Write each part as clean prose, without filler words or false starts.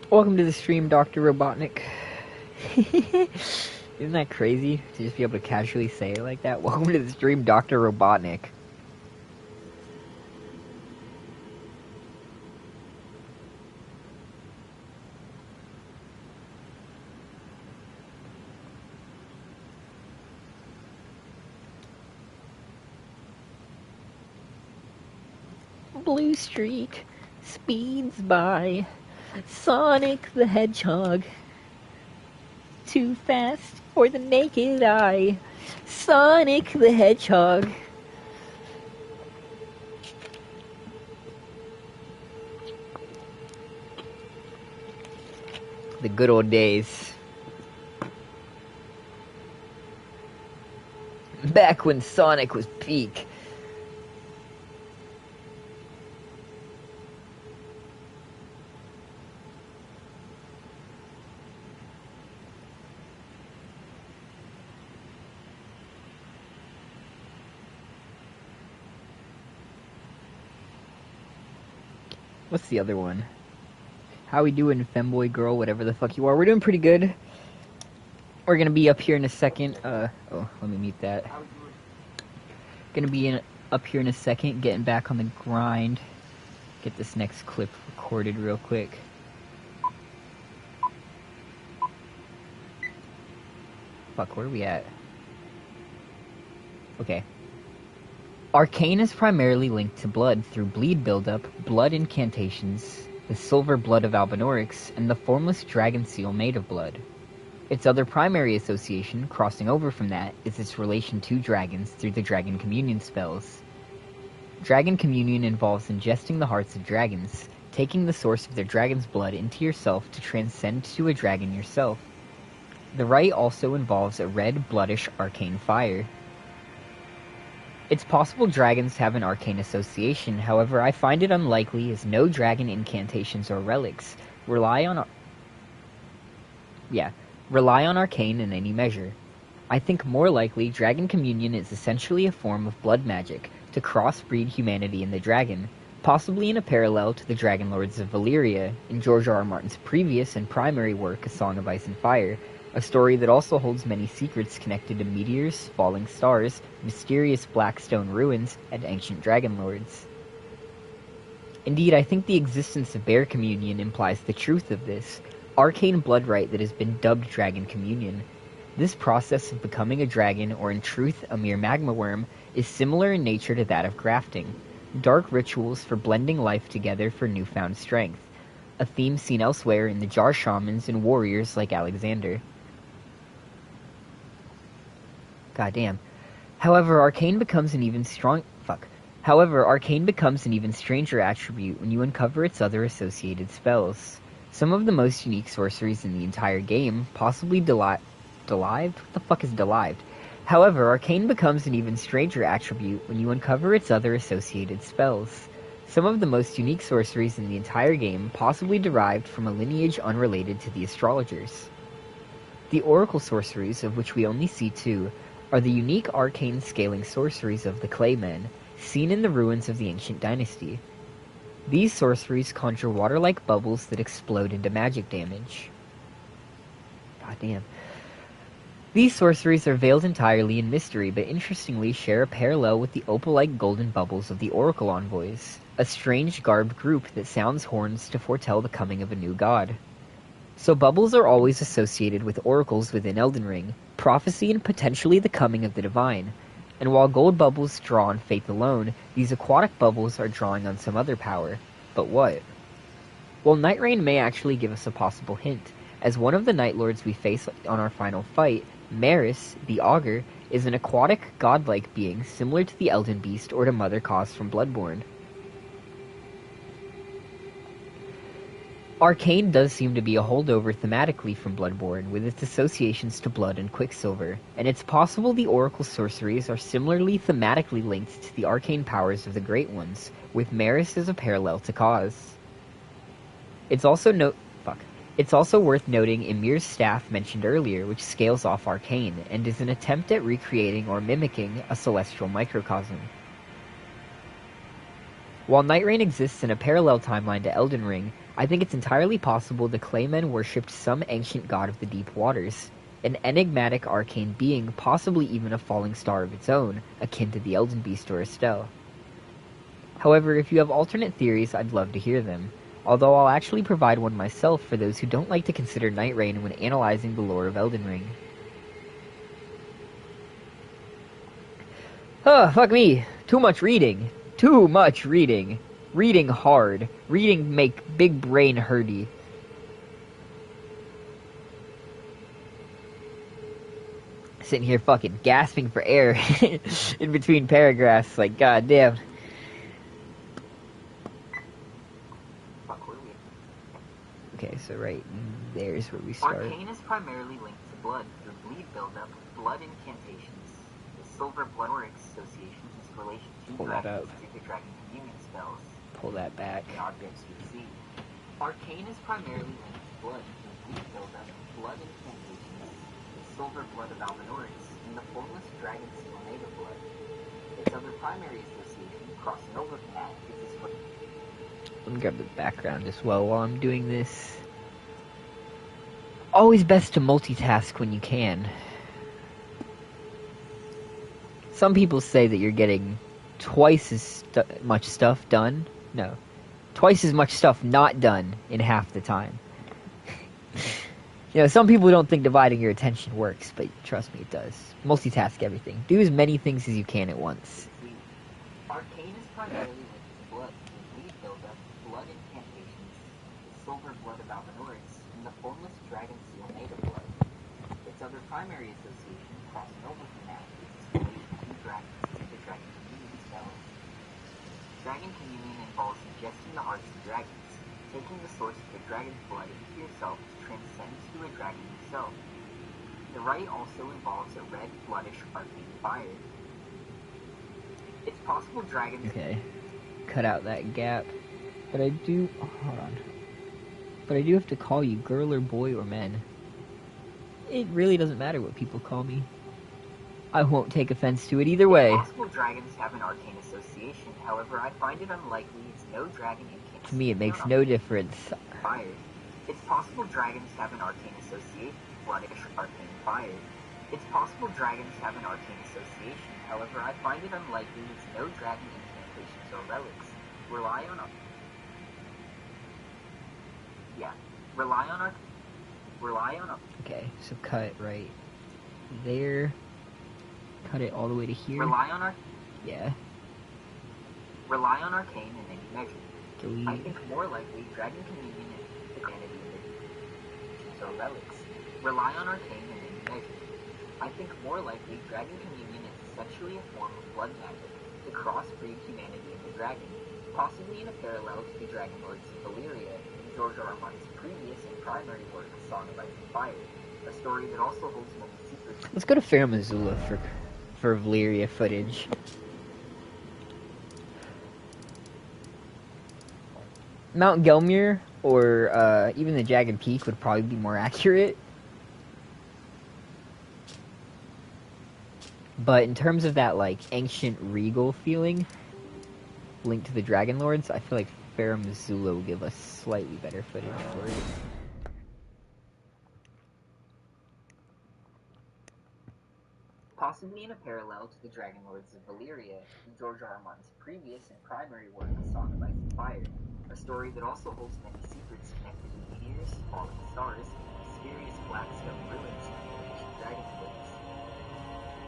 Welcome to the stream, Dr. Robotnik. Isn't that crazy to just be able to casually say it like that? Welcome to the stream, Dr. Robotnik. Blue Streak speeds by. Sonic the Hedgehog. Too fast for the naked eye. Sonic the Hedgehog. The good old days. Back when Sonic was peak. What's the other one? How we doing, femboy girl, whatever the fuck you are? We're doing pretty good. We're gonna be up here in a second. Oh, let me mute that. Gonna be up here in a second, getting back on the grind. Get this next clip recorded real quick. Fuck, where are we at? Okay. Arcane is primarily linked to blood through bleed buildup, blood incantations, the silver blood of Albinorix, and the formless dragon seal made of blood. Its other primary association, crossing over from that, is its relation to dragons through the Dragon Communion spells. Dragon Communion involves ingesting the hearts of dragons, taking the source of their dragon's blood into yourself to transcend to a dragon yourself. The rite also involves a red, bloodish arcane fire. It's possible dragons have an arcane association, however I find it unlikely as no dragon incantations or relics rely on arcane in any measure. I think more likely Dragon Communion is essentially a form of blood magic to crossbreed humanity and the dragon, possibly in a parallel to the Dragon Lords of Valyria in George R. R. Martin's previous and primary work, A Song of Ice and Fire, a story that also holds many secrets connected to meteors, falling stars, mysterious black stone ruins, and ancient dragon lords. Indeed, I think the existence of Bear Communion implies the truth of this arcane blood rite that has been dubbed Dragon Communion. This process of becoming a dragon, or in truth a mere magma worm, is similar in nature to that of grafting, dark rituals for blending life together for newfound strength, a theme seen elsewhere in the Jar shamans and warriors like Alexander. Goddamn. However, arcane becomes an even stranger attribute when you uncover its other associated spells. Some of the most unique sorceries in the entire game, possibly delived? What the fuck is delived? However, arcane becomes an even stranger attribute when you uncover its other associated spells. Some of the most unique sorceries in the entire game possibly derived from a lineage unrelated to the astrologers. The oracle sorceries, of which we only see two, are the unique arcane scaling sorceries of the Claymen, seen in the ruins of the ancient dynasty. These sorceries conjure water-like bubbles that explode into magic damage. Goddamn. These sorceries are veiled entirely in mystery, but interestingly share a parallel with the opal-like golden bubbles of the Oracle Envoys, a strange garbed group that sounds horns to foretell the coming of a new god. So bubbles are always associated with oracles within Elden Ring, prophecy and potentially the coming of the divine. And while gold bubbles draw on faith alone, these aquatic bubbles are drawing on some other power. But what? Well, Night Rain may actually give us a possible hint, as one of the Night Lords we face on our final fight, Maris, the Augur, is an aquatic, godlike being similar to the Elden Beast or to Mother Cause from Bloodborne. Arcane does seem to be a holdover thematically from Bloodborne, with its associations to blood and quicksilver, and it's possible the Oracle sorceries are similarly thematically linked to the arcane powers of the Great Ones, with Maris as a parallel to Cause. It's also worth noting Ymir's staff mentioned earlier, which scales off Arcane, and is an attempt at recreating or mimicking a celestial microcosm. While Night Rain exists in a parallel timeline to Elden Ring, I think it's entirely possible the Claymen worshipped some ancient god of the deep waters, an enigmatic arcane being, possibly even a falling star of its own, akin to the Elden Beast or Estelle. However, if you have alternate theories, I'd love to hear them, although I'll actually provide one myself for those who don't like to consider Night Rain when analyzing the lore of Elden Ring. Fuck me. Too much reading. Too much reading. Reading hard. Reading make big brain hurty. Sitting here fucking gasping for air in between paragraphs, like goddamn. Okay, so right there's where we start. Arcane is primarily linked to blood through bleed buildup, blood incantations. The Silver Blood Orc Association is relation to Pull that up. specific dragon communion spells. Pull that back. The objects we see. Arcane is primarily linked to blood through bleed buildup, blood incantations. The Silver Blood of Almanorix and the formless dragon seal made of blood. Its other primary association, crossing over from that, is this. Let me grab the background as well while I'm doing this. Always best to multitask when you can. Some people say that you're getting twice as much stuff done. No. Twice as much stuff not done in half the time. You know, some people don't think dividing your attention works, but trust me, it does. Multitask everything. Do as many things as you can at once. Arcane is primarily linked to blood through bleed buildup, blood incantations, the Silver Blood of Almanorix, and the formless dragon seal made of blood. Its other primary association, crossing over from that, is its relation to dragons and the dragon communion spells. Dragon communion involves ingesting the hearts of dragons, taking the source of the dragon's blood into yourself to transcend to a dragon yourself. The rite also involves a red, bloodish, arcane fire. It's possible dragons... Okay. Cut out that gap. But I do... Oh, hold on. But I do have to call you girl or boy or men. It really doesn't matter what people call me. I won't take offense to it either way. It's possible dragons have an arcane association, however I find it unlikely it's no dragon incantation. To me it makes no difference. Fire. It's possible dragons have an arcane association, bloodish arcane fire. It's possible dragons have an arcane association, however I find it unlikely it's no dragon incantations or relics. Rely on Okay, so cut it right there. Cut it all the way to here. Yeah. Rely on arcane in any measure. Delete. I think more likely dragon communion and humanity incantations or relics. Rely on arcane in any measure. I think more likely dragon communion is essentially a form of blood magic to crossbreed humanity and the dragon, possibly in a parallel to the Dragon Lords of Valyria in George R. R. Martin's previous and primary work, Song of Ice and Fire, a story that also holds many secrets. Let's go to Farum Azula for Valyria footage. Mount Gelmir or even the Jagged Peak would probably be more accurate. But in terms of that, like, ancient regal feeling linked to the Dragon Lords, I feel like Farum Azula will give us slightly better footage for it. Possibly in a parallel to the Dragon Lords of Valyria in George R. R. Martin's previous and primary work, Song of Ice and Fire, a story that also holds many secrets connected to meteors, falling stars, and mysterious black stone ruins and ancient dragon cliffs.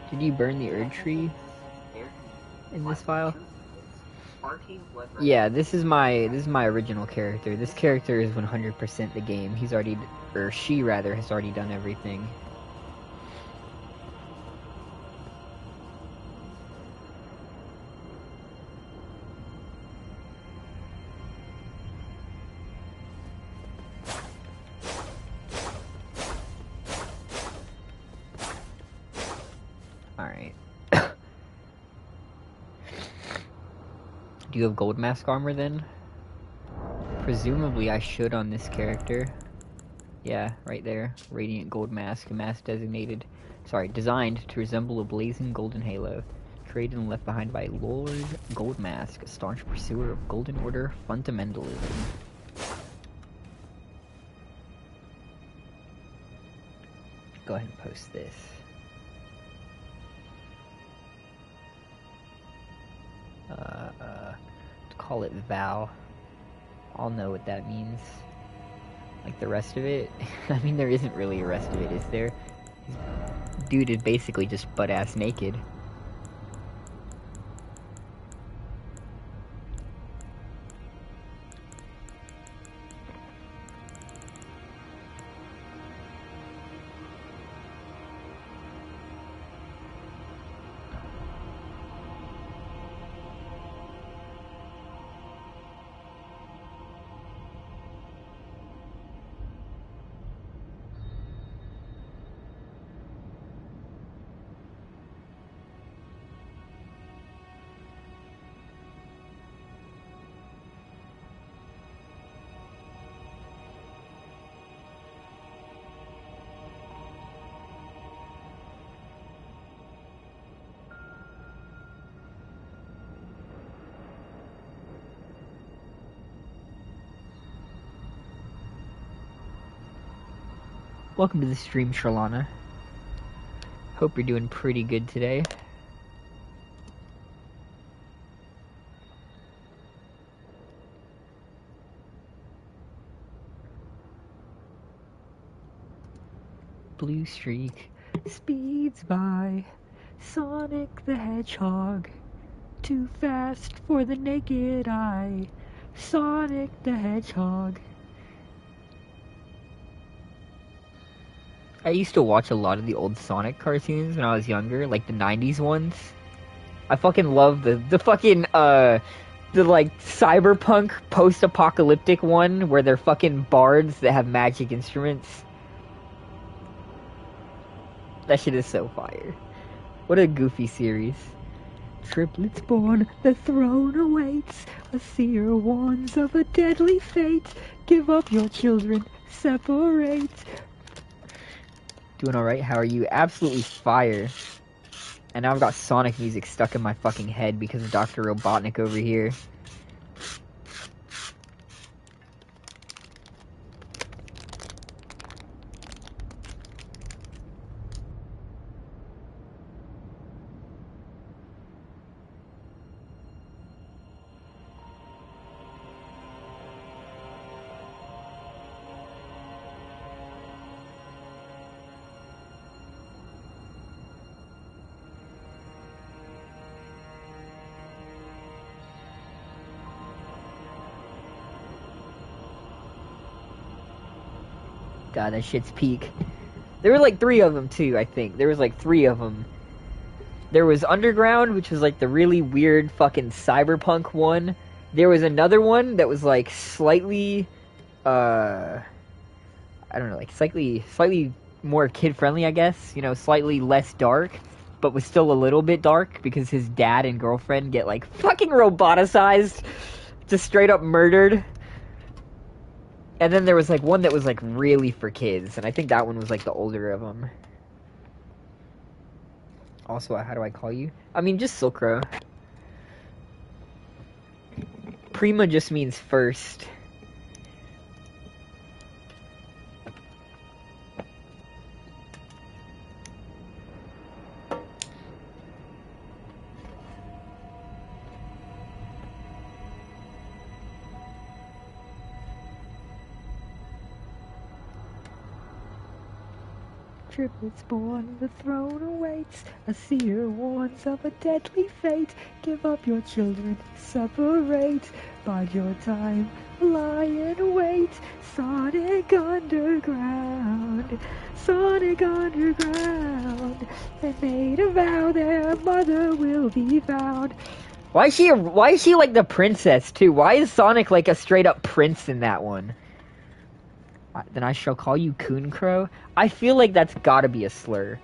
Did you burn the Erd Tree in this file? Yeah, this is my original character. This character is 100% the game. He's already, or she rather, has already done everything. Alright. Do you have gold mask armor then? Presumably I should on this character. Yeah, right there. Radiant gold mask, a mask designed to resemble a blazing golden halo. Created and left behind by Lord Goldmask, a staunch pursuer of Golden Order fundamentalism. go ahead and post this. Call it Val. I'll know what that means. Like the rest of it. I mean, there isn't really a rest of it, is there? Dude is basically just butt-ass naked. Welcome to the stream, Sharlana. Hope you're doing pretty good today. Blue streak speeds by, Sonic the Hedgehog, too fast for the naked eye, Sonic the Hedgehog. I used to watch a lot of the old Sonic cartoons when I was younger, like the 90s ones. I fucking love the fucking, the like cyberpunk post-apocalyptic one where they're fucking bards that have magic instruments. That shit is so fire. What a goofy series. Triplets born, the throne awaits. A seer warns of a deadly fate. Give up your children, separate. Doing alright, how are you? Absolutely fire. And now I've got Sonic music stuck in my fucking head because of Dr. Robotnik over here. God, that shit's peak. There were like 3 of them too, I think. There was like 3 of them. There was Underground, which was like the really weird fucking cyberpunk one. There was another one that was like slightly, I don't know, like slightly more kid-friendly, I guess. You know, slightly less dark, but was still a little bit dark because his dad and girlfriend get like fucking roboticized, just straight up murdered. And then there was like one that was like really for kids, and I think that one was like the older of them. Also, how do I call you? I mean, just Silkro. Prima just means first. Triplets born, the throne awaits. A seer warns of a deadly fate. Give up your children, separate. Bide your time, lie in wait. Sonic Underground, Sonic Underground. They made a vow their mother will be found. Why is she like the princess too? Why is Sonic like a straight up prince in that one? Then I shall call you Coon Crow. I feel like that's gotta be a slur.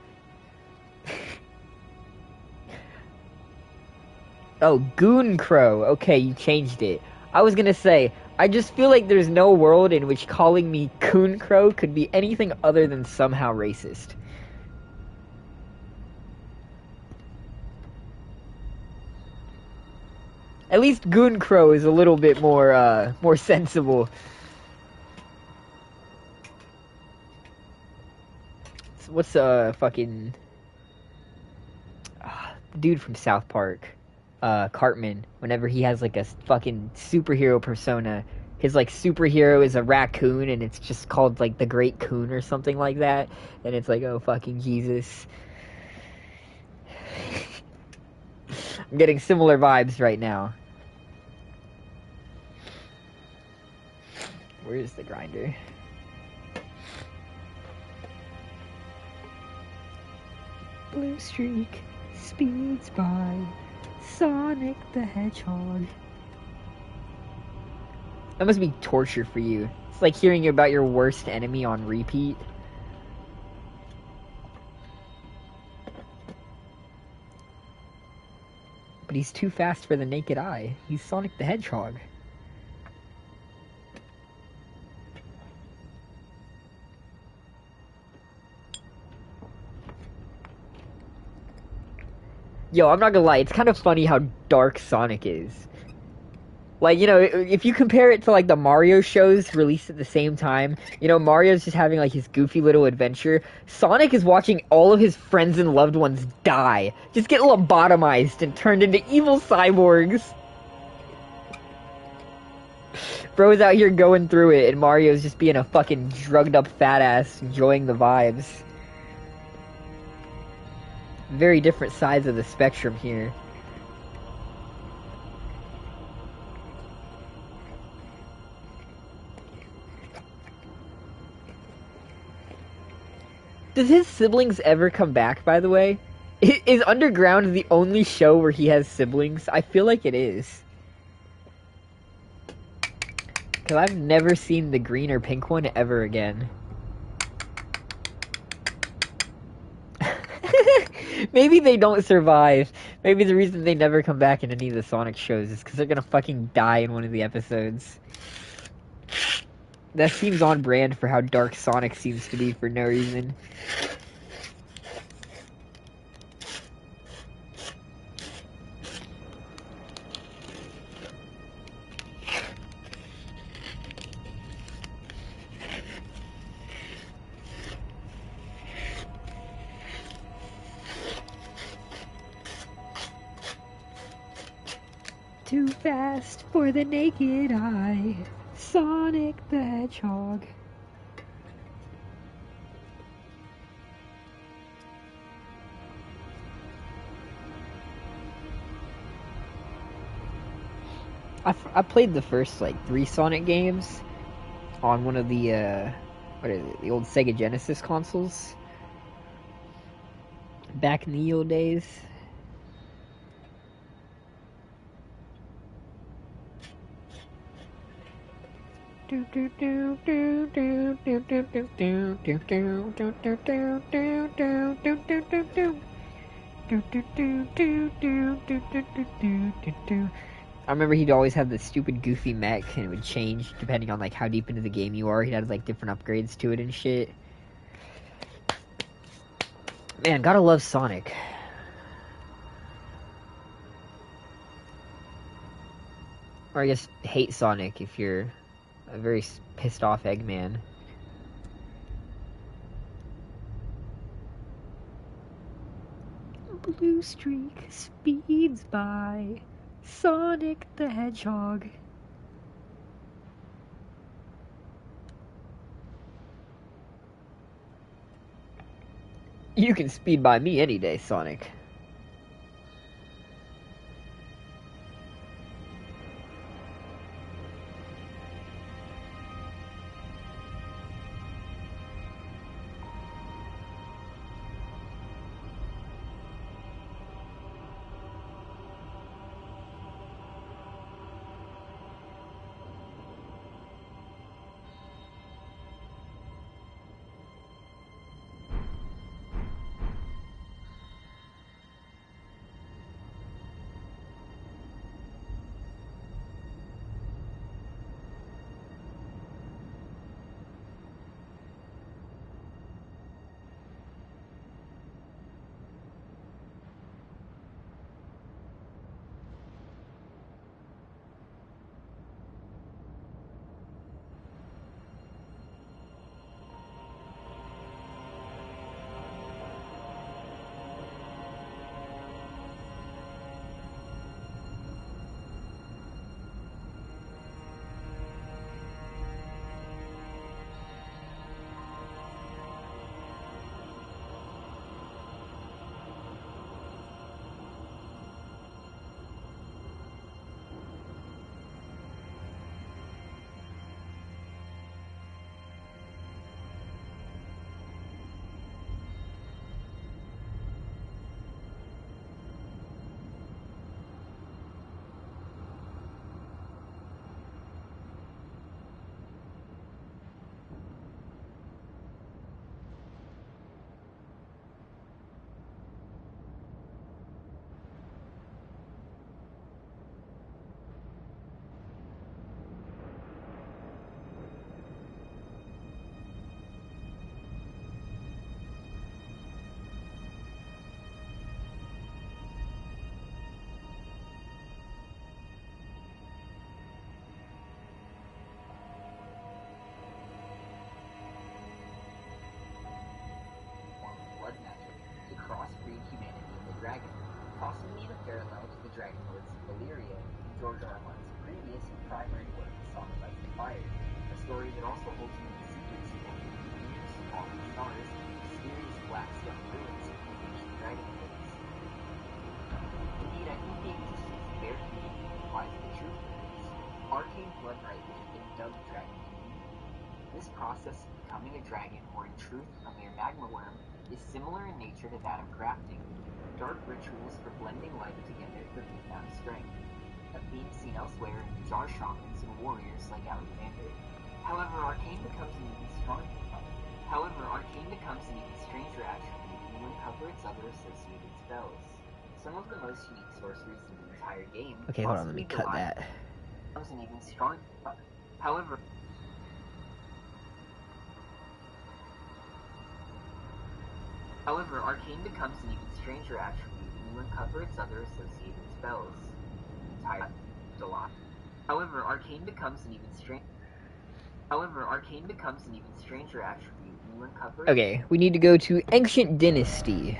Oh, Goon Crow. Okay, you changed it. I was gonna say, I just feel like there's no world in which calling me Coon Crow could be anything other than somehow racist. At least Goon Crow is a little bit more sensible. what's fucking dude from South Park, Cartman. Whenever he has like a fucking superhero persona, his like superhero is a raccoon, and it's just called like the Great Coon or something like that. And it's like, oh fucking Jesus. I'm getting similar vibes right now. Where is the grinder? Blue streak speeds by Sonic the Hedgehog. That must be torture for you. It's like hearing about your worst enemy on repeat. But he's too fast for the naked eye. He's Sonic the Hedgehog. Yo, I'm not gonna lie, it's kind of funny how dark Sonic is. Like, you know, if you compare it to, like, the Mario shows released at the same time, you know, Mario's just having, like, his goofy little adventure. Sonic is watching all of his friends and loved ones die. Just get lobotomized and turned into evil cyborgs. Bro's out here going through it, and Mario's just being a fucking drugged up fat ass, enjoying the vibes. Very different sides of the spectrum here. Does his siblings ever come back, by the way? Is Underground the only show where he has siblings? I feel like it is. Because I've never seen the green or pink one ever again. Maybe they don't survive. Maybe the reason they never come back in any of the Sonic shows is because they're gonna fucking die in one of the episodes. That seems on brand for how dark Sonic seems to be for no reason. Too fast for the naked eye. Sonic the Hedgehog. I played the first like 3 Sonic games on one of the what is it, the old Sega Genesis consoles back in the old days. I remember he'd always have this stupid goofy mech, and it would change depending on like how deep into the game you are. He'd have like different upgrades to it and shit. Man, gotta love Sonic. Or I guess hate Sonic if you're a very pissed off Eggman. Blue streak speeds by Sonic the Hedgehog. You can speed by me any day, Sonic. closure on one's previous and primary work, Song of Ice and Fire, a story that also holds many secrets involving years, falling stars, mysterious black stone ruins, and ancient dragon caves. Indeed, I think the existence of their community implies the truth of this. Arcane blood right has been dubbed dragon community. This process of becoming a dragon, or in truth, a mere magma worm, is similar in nature to that of grafting. Dark rituals for blending life together for newfound strength. A theme seen elsewhere in jar shamans and warriors like Alexander. However, Arcane becomes an even stranger attribute when you uncover its other associated spells. Some of the most unique sorceries in the entire game. Okay, hold on, let me cut that. Becomes an even strong. However, Arcane becomes an even stranger attribute when you uncover its other associated spells. However, Arcane becomes an even stranger attribute when you uncover. Okay, we need to go to Ancient Dynasty,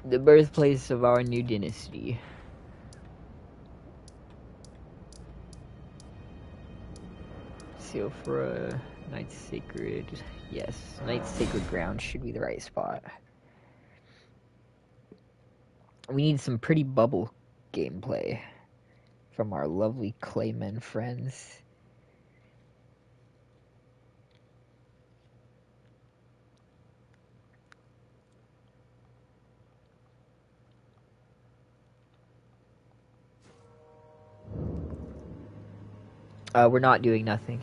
the birthplace of our new dynasty. Sealfra, Night's Sacred. Yes, Night's Sacred Ground should be the right spot. We need some pretty bubble gameplay from our lovely Claymen friends. We're not doing nothing.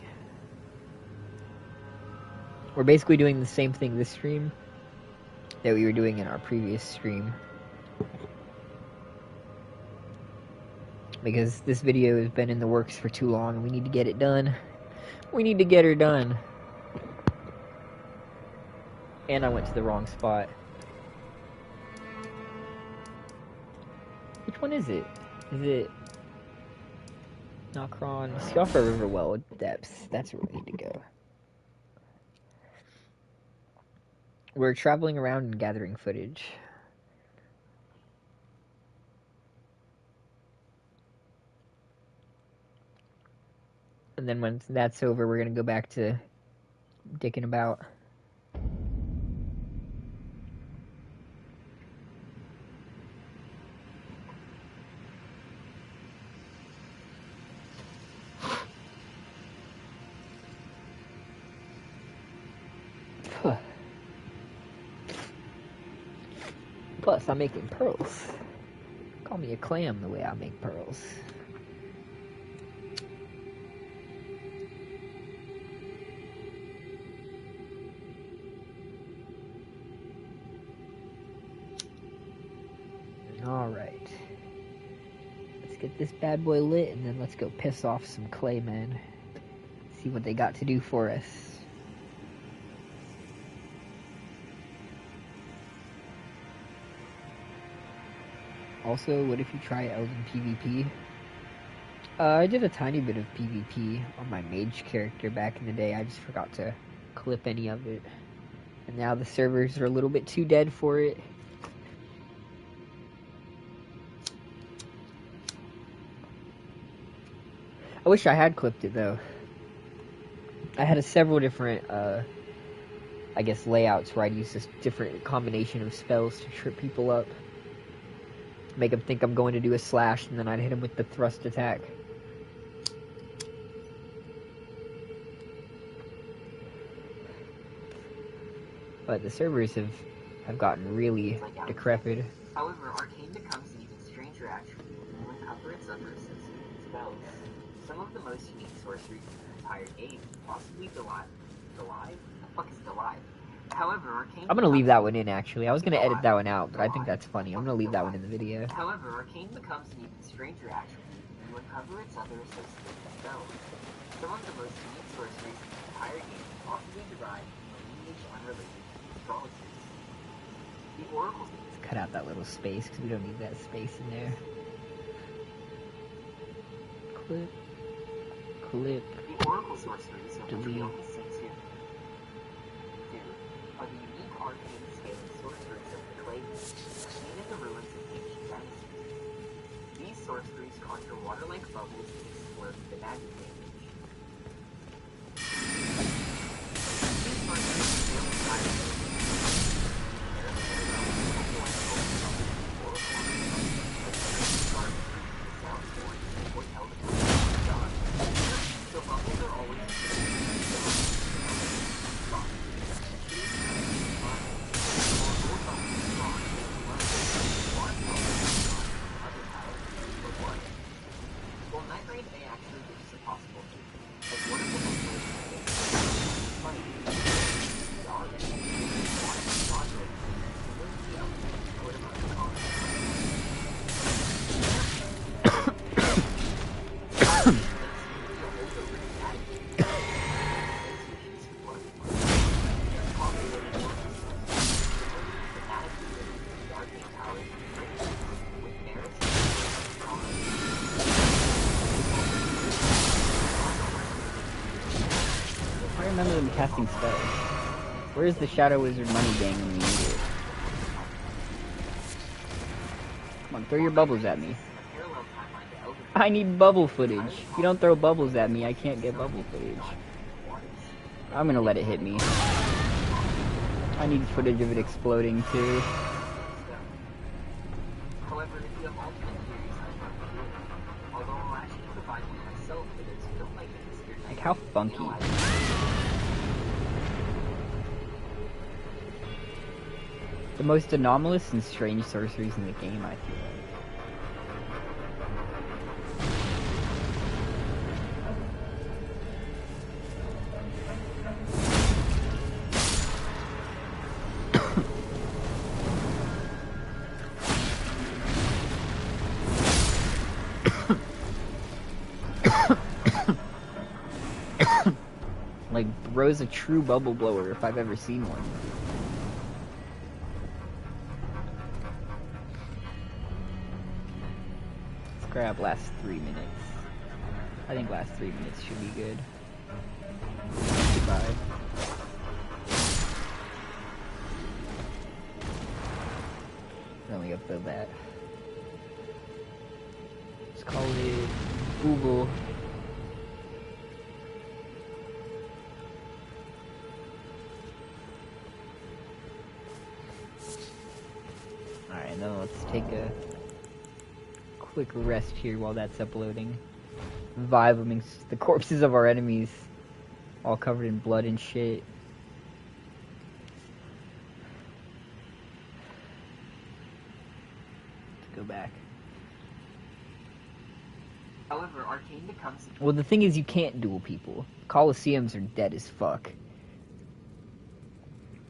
We're basically doing the same thing this stream that we were doing in our previous stream. Because this video has been in the works for too long and we need to get it done. We need to get her done. And I went to the wrong spot. Which one is it? Is it Nokron? Scalfra Riverwell Depths. That's where we need to go. We're traveling around and gathering footage. And then when that's over, we're going to go back to dicking about. Plus, I'm making pearls. Call me a clam the way I make pearls. Alright. Let's get this bad boy lit and then let's go piss off some Claymen. See what they got to do for us. Also, what if you try Elden PvP? I did a tiny bit of PvP on my mage character back in the day. I just forgot to clip any of it. And now the servers are a little bit too dead for it. I wish I had clipped it though. I had several different, I guess, layouts where I'd use this different combination of spells to trip people up. Make them think I'm going to do a slash, and then I'd hit them with the thrust attack. But the servers have gotten really decrepit. However, Arcane becomes an even stranger attribute when you uncover its other associated spells. Some of the most unique sorceries in the entire game, possibly Delive. Delive? The fuck is Delive? However, Arcane. I'm gonna leave that one in actually. I was gonna edit that one out, but I think that's funny. I'm gonna leave that one in the video. However, Arcane becomes an even stranger attribute when you uncover its other associated spells. Some of the most unique sorceries in the entire game possibly derived from a lineage unrelated to astrologers. The Oracle. Let's cut out that little space because we don't need that space in there. Clip. The Oracle sorceries are delete. Are the unique arcane scaling sorceries of the Clay, seen in the ruins of ancient dynasties. These sorceries conjure water-like bubbles and explode the magic damage. These monsters feel entirely so bubbles are always well, Night Raid may actually be just a possible future, as one of the most funny I remember them casting spells. Where's the Shadow Wizard money gang when we need it? Come on, throw your bubbles at me. I need bubble footage. If you don't throw bubbles at me, I can't get bubble footage. I'm gonna let it hit me. I need footage of it exploding too. However, if you have alternate theories, although I'll actually provide one myself, but it's still like it's Like, how funky. The most anomalous and strange sorceries in the game, I feel like. Like, bro's a true bubble blower if I've ever seen one. Let's grab last 3 minutes. I think last 3 minutes should be good. Goodbye. Let me upload that. Let's call it Google. Alright, now let's take a quick rest here while that's uploading. Vibe amongst the corpses of our enemies, all covered in blood and shit. Let's go back. However, Arcane becomes... Well, the thing is, you can't duel people. Colosseums are dead as fuck.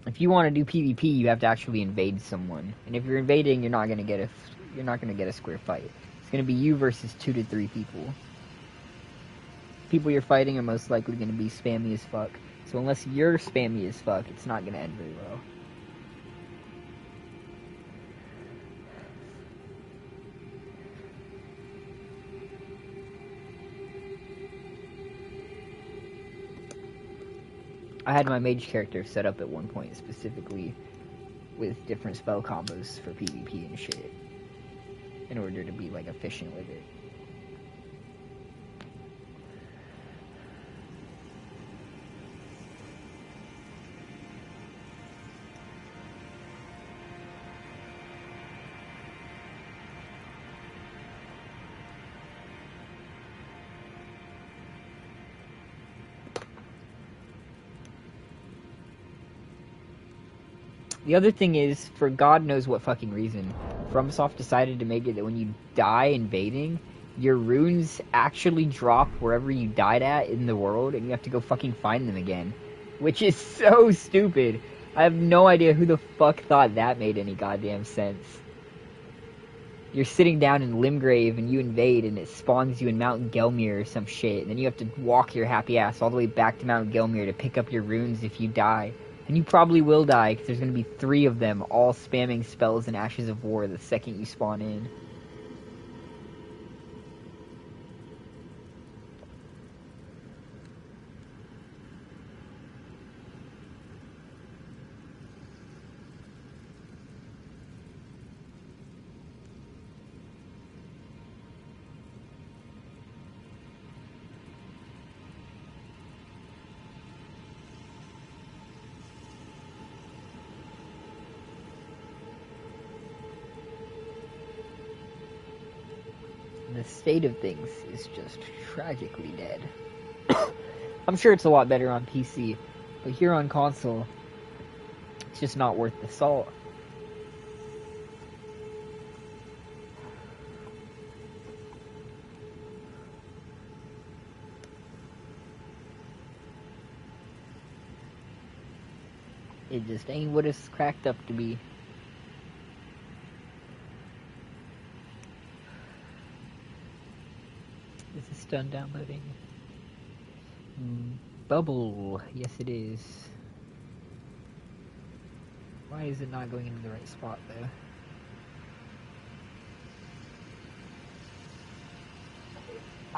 If you want to do PvP, you have to actually invade someone. And if you're invading, you're not gonna get a square fight. It's gonna be you versus 2 to 3 people. People you're fighting are most likely gonna be spammy as fuck. So unless you're spammy as fuck, it's not gonna end very well. I had my mage character set up at one point specifically with different spell combos for PvP and shit in order to be like efficient with it. The other thing is, for God knows what fucking reason, FromSoft decided to make it that when you die invading, your runes actually drop wherever you died at in the world, and you have to go fucking find them again. Which is so stupid. I have no idea who the fuck thought that made any goddamn sense. You're sitting down in Limgrave and you invade and it spawns you in Mount Gelmir or some shit, and then you have to walk your happy ass all the way back to Mount Gelmir to pick up your runes if you die. And you probably will die, because there's going to be 3 of them all spamming spells and Ashes of War the second you spawn in. state of things is just tragically dead. I'm sure it's a lot better on PC, but here on console, it's just not worth the salt. It just ain't what it's cracked up to be. Is this done downloading? Bubble. Yes, it is. Why is it not going into the right spot, though?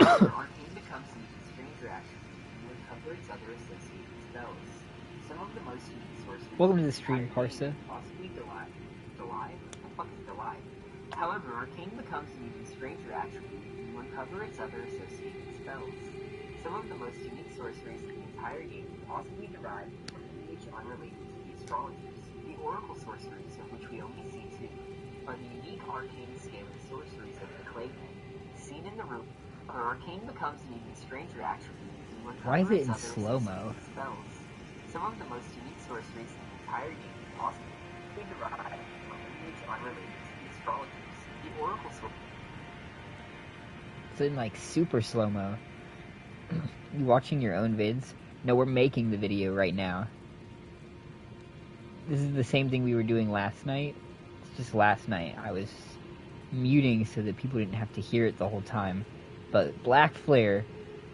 Arcane becomes an even stranger attribute and uncover its other associated spells. Some of the most unique sorceries. Welcome to the stream, Parsa. Possibly Delive? What the fuck is Delive? However, Arcane becomes an even stranger attribute and you uncover its other associated spells. Some of the most unique sorceries in the entire game possibly derive from an image unrelated to the astrologers. The oracle sorceries, of which we only see two, are the unique arcane scaling sorceries of the Clavemen, seen in the room. Arcane becomes an even stranger attribute and you uncover Why is it its in other slow-mo? associated spells. Some of the most unique sorceries in the entire game possibly derive from an image unrelated to the astrologers. The oracle sorceries. It's in like super slow-mo. You watching your own vids? No, we're making the video right now. This is the same thing we were doing last night. It's just last night I was muting so that people didn't have to hear it the whole time. But Black Flare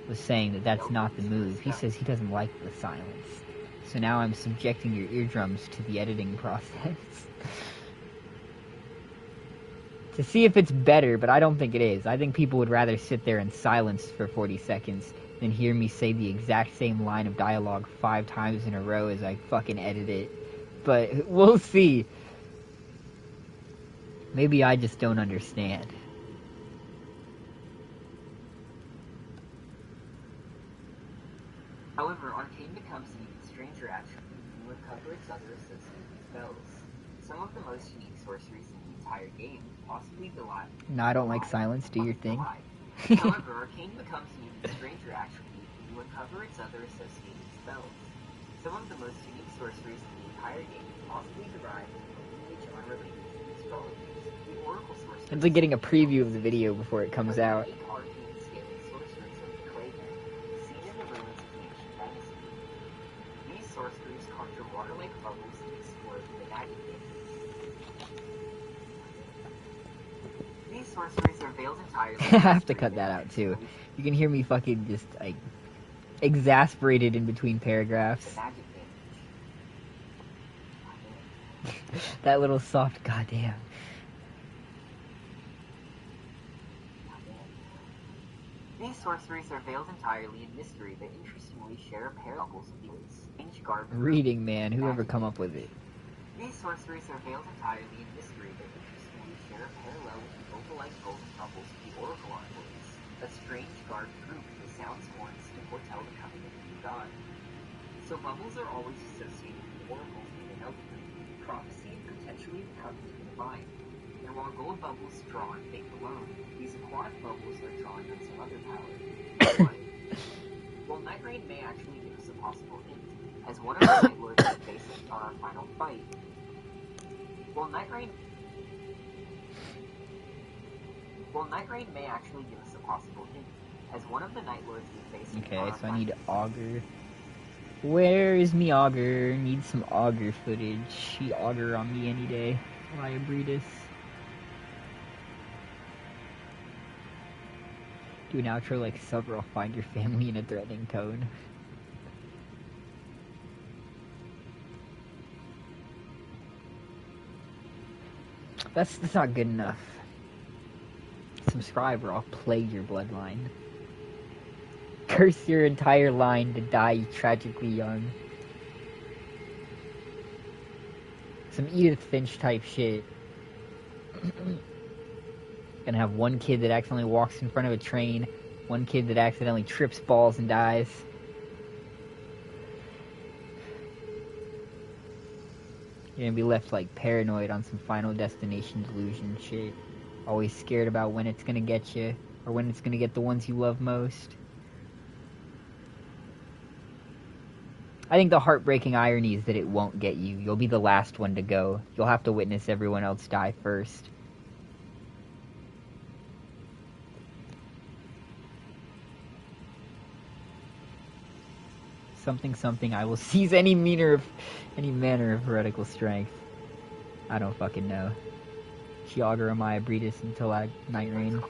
was saying that that's not the move. He says he doesn't like the silence. So now I'm subjecting your eardrums to the editing process. To see if it's better, but I don't think it is. I think people would rather sit there in silence for 40 seconds than hear me say the exact same line of dialogue 5 times in a row as I fucking edit it. But we'll see. Maybe I just don't understand. However, Arcane becomes an even stranger attribute and you uncover its other associated spells. Some of the most unique sorceries in the entire game possibly derive. No, I don't like silence. Do your thing. However, Arcane becomes an even stranger attribute and you uncover its other associated spells. Some of the most unique sorceries in the entire game possibly derive from an image unrelated to the astrologers. The oracle sorceries. It's like getting a preview of the video before it comes out. Unique arcane scaling sorceries of the Clavemen, seen in the ruins of the ancient dynasty. These sorceries conjure water-like bubbles and explode the magic damage. These sorceries are veiled entirely. I have to cut that out too. You can hear me fucking just like exasperated in between paragraphs. The magic damage. That little soft goddamn. These sorceries are veiled entirely in mystery that interestingly share parallels of the strange garden. Reading, man. Whoever come up with it. These sorceries are veiled entirely in mystery that interestingly share a parallel with the oval-like golden bubbles of the oracle envoys, a strange guard group that sounds horns to foretell the coming of a new god. So bubbles are always associated with oracles in an Elden Ring, prophecy and potentially the coming of the divine. And while gold bubbles draw on faith alone, these aquatic bubbles are drawn on some other power. While Night Rain may actually give us a possible hint, as one of the Night Lords we face on our final fight. While Night Rain may actually give us a possible hint, as one of the Night Lords we face on Okay, our so I final need auger. Where is me auger? Need some auger footage. She auger on me any day. Liabridis. Do an outro like Subra, find your family in a threatening tone. That's not good enough. Subscribe or I'll plague your bloodline. Curse your entire line to die tragically young. Some Edith Finch type shit. Gonna have one kid that accidentally walks in front of a train, one kid that accidentally trips balls and dies. You're gonna be left like paranoid on some Final Destination delusion shit. Always scared about when it's gonna get you. or when it's gonna get the ones you love most. I think the heartbreaking irony is that it won't get you. You'll be the last one to go. You'll have to witness everyone else die first. Something something, I will seize any manner of heretical strength. I don't fucking know. Chiagar Amaya Breedis until Night Rain.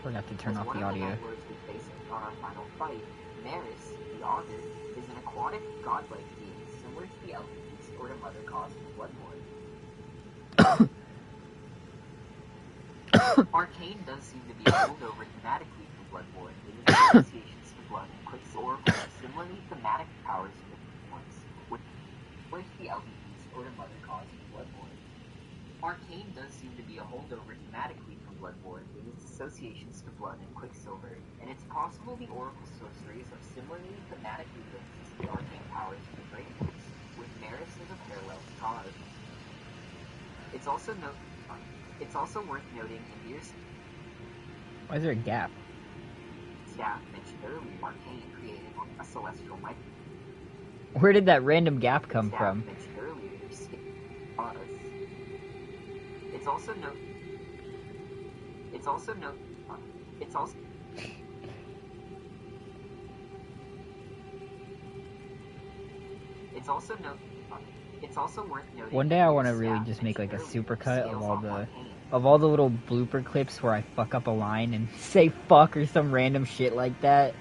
Forgot to turn off the audio. On our final fight, Maris, the Augur, is an aquatic, godlike being similar to the Elden or to Mother Cause from Bloodborne. Arcane does seem to be a holdover thematically from Bloodborne, with its associations to blood and quicksilver similarly thematic powers from the ones, which the Elden or to Mother Cause from Bloodborne. Arcane does seem to be a holdover thematically from Bloodborne, with its associations to blood and quicksilver, and it's possible the Oracle sorceries are similarly thematically linked to the arcane powers of the Great Ones, with Maris as a parallel cause. It's also worth noting Emir's Why is there a gap? staff mentioned earlier, Arcane created a celestial micro. Where did that random gap come from? Mentioned earlier, It's also note. It's also note. It's also. It's also note. It's also worth noting. One day I want to really just make like a supercut of all the little blooper clips where I fuck up a line and say fuck or some random shit like that.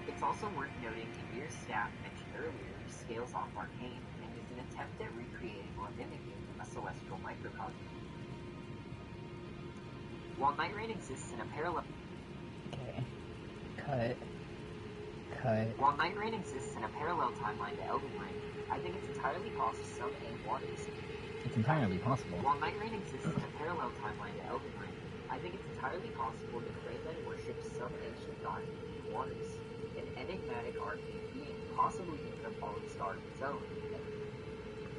It's also worth noting Emir's staff mentioned earlier scales off Arcane and is an attempt at recreating or mimicking a celestial microcosm. While Night Rain exists in a parallel... Okay. Cut. While Night Rain exists in a parallel timeline to Elden Ring, I think it's entirely possible some aim waters. It's entirely possible. While Night Rain exists in a parallel timeline to Elden Ring, I think it's entirely possible that Greymen worship some ancient god in waters. An enigmatic arcane being, possibly even a fallen star of its own.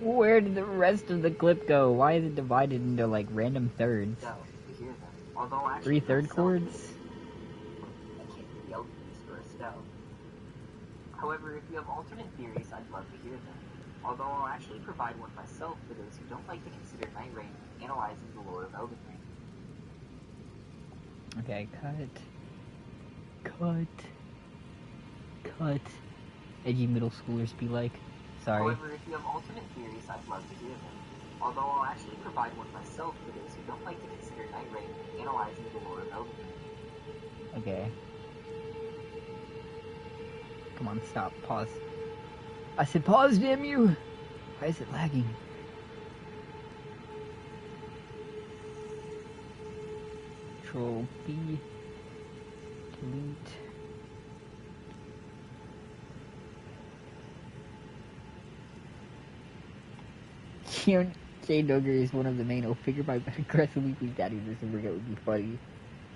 Where did the rest of the clip go? Why is it divided into like random thirds? So, you hear them. Although actually 3 third chords? Akin to the Elden for a spell. However, if you have alternate theories, I'd love to hear them. Although I'll actually provide one myself for those who don't like to consider Night Rain analyzing the lore of Elden Ring. Okay, cut. Edgy middle schoolers be like. Sorry. However, if you have alternate theories, I'd love to hear them. Although I'll actually provide one myself for those who don't like to consider Night Rain analyzing the lore of Elden Ring. Okay. Come on, stop. Pause. I said pause, damn you! Why is it lagging? Control B. Delete. Jay Duggar is one of the main figure by aggressive weekly daddies. This would be funny.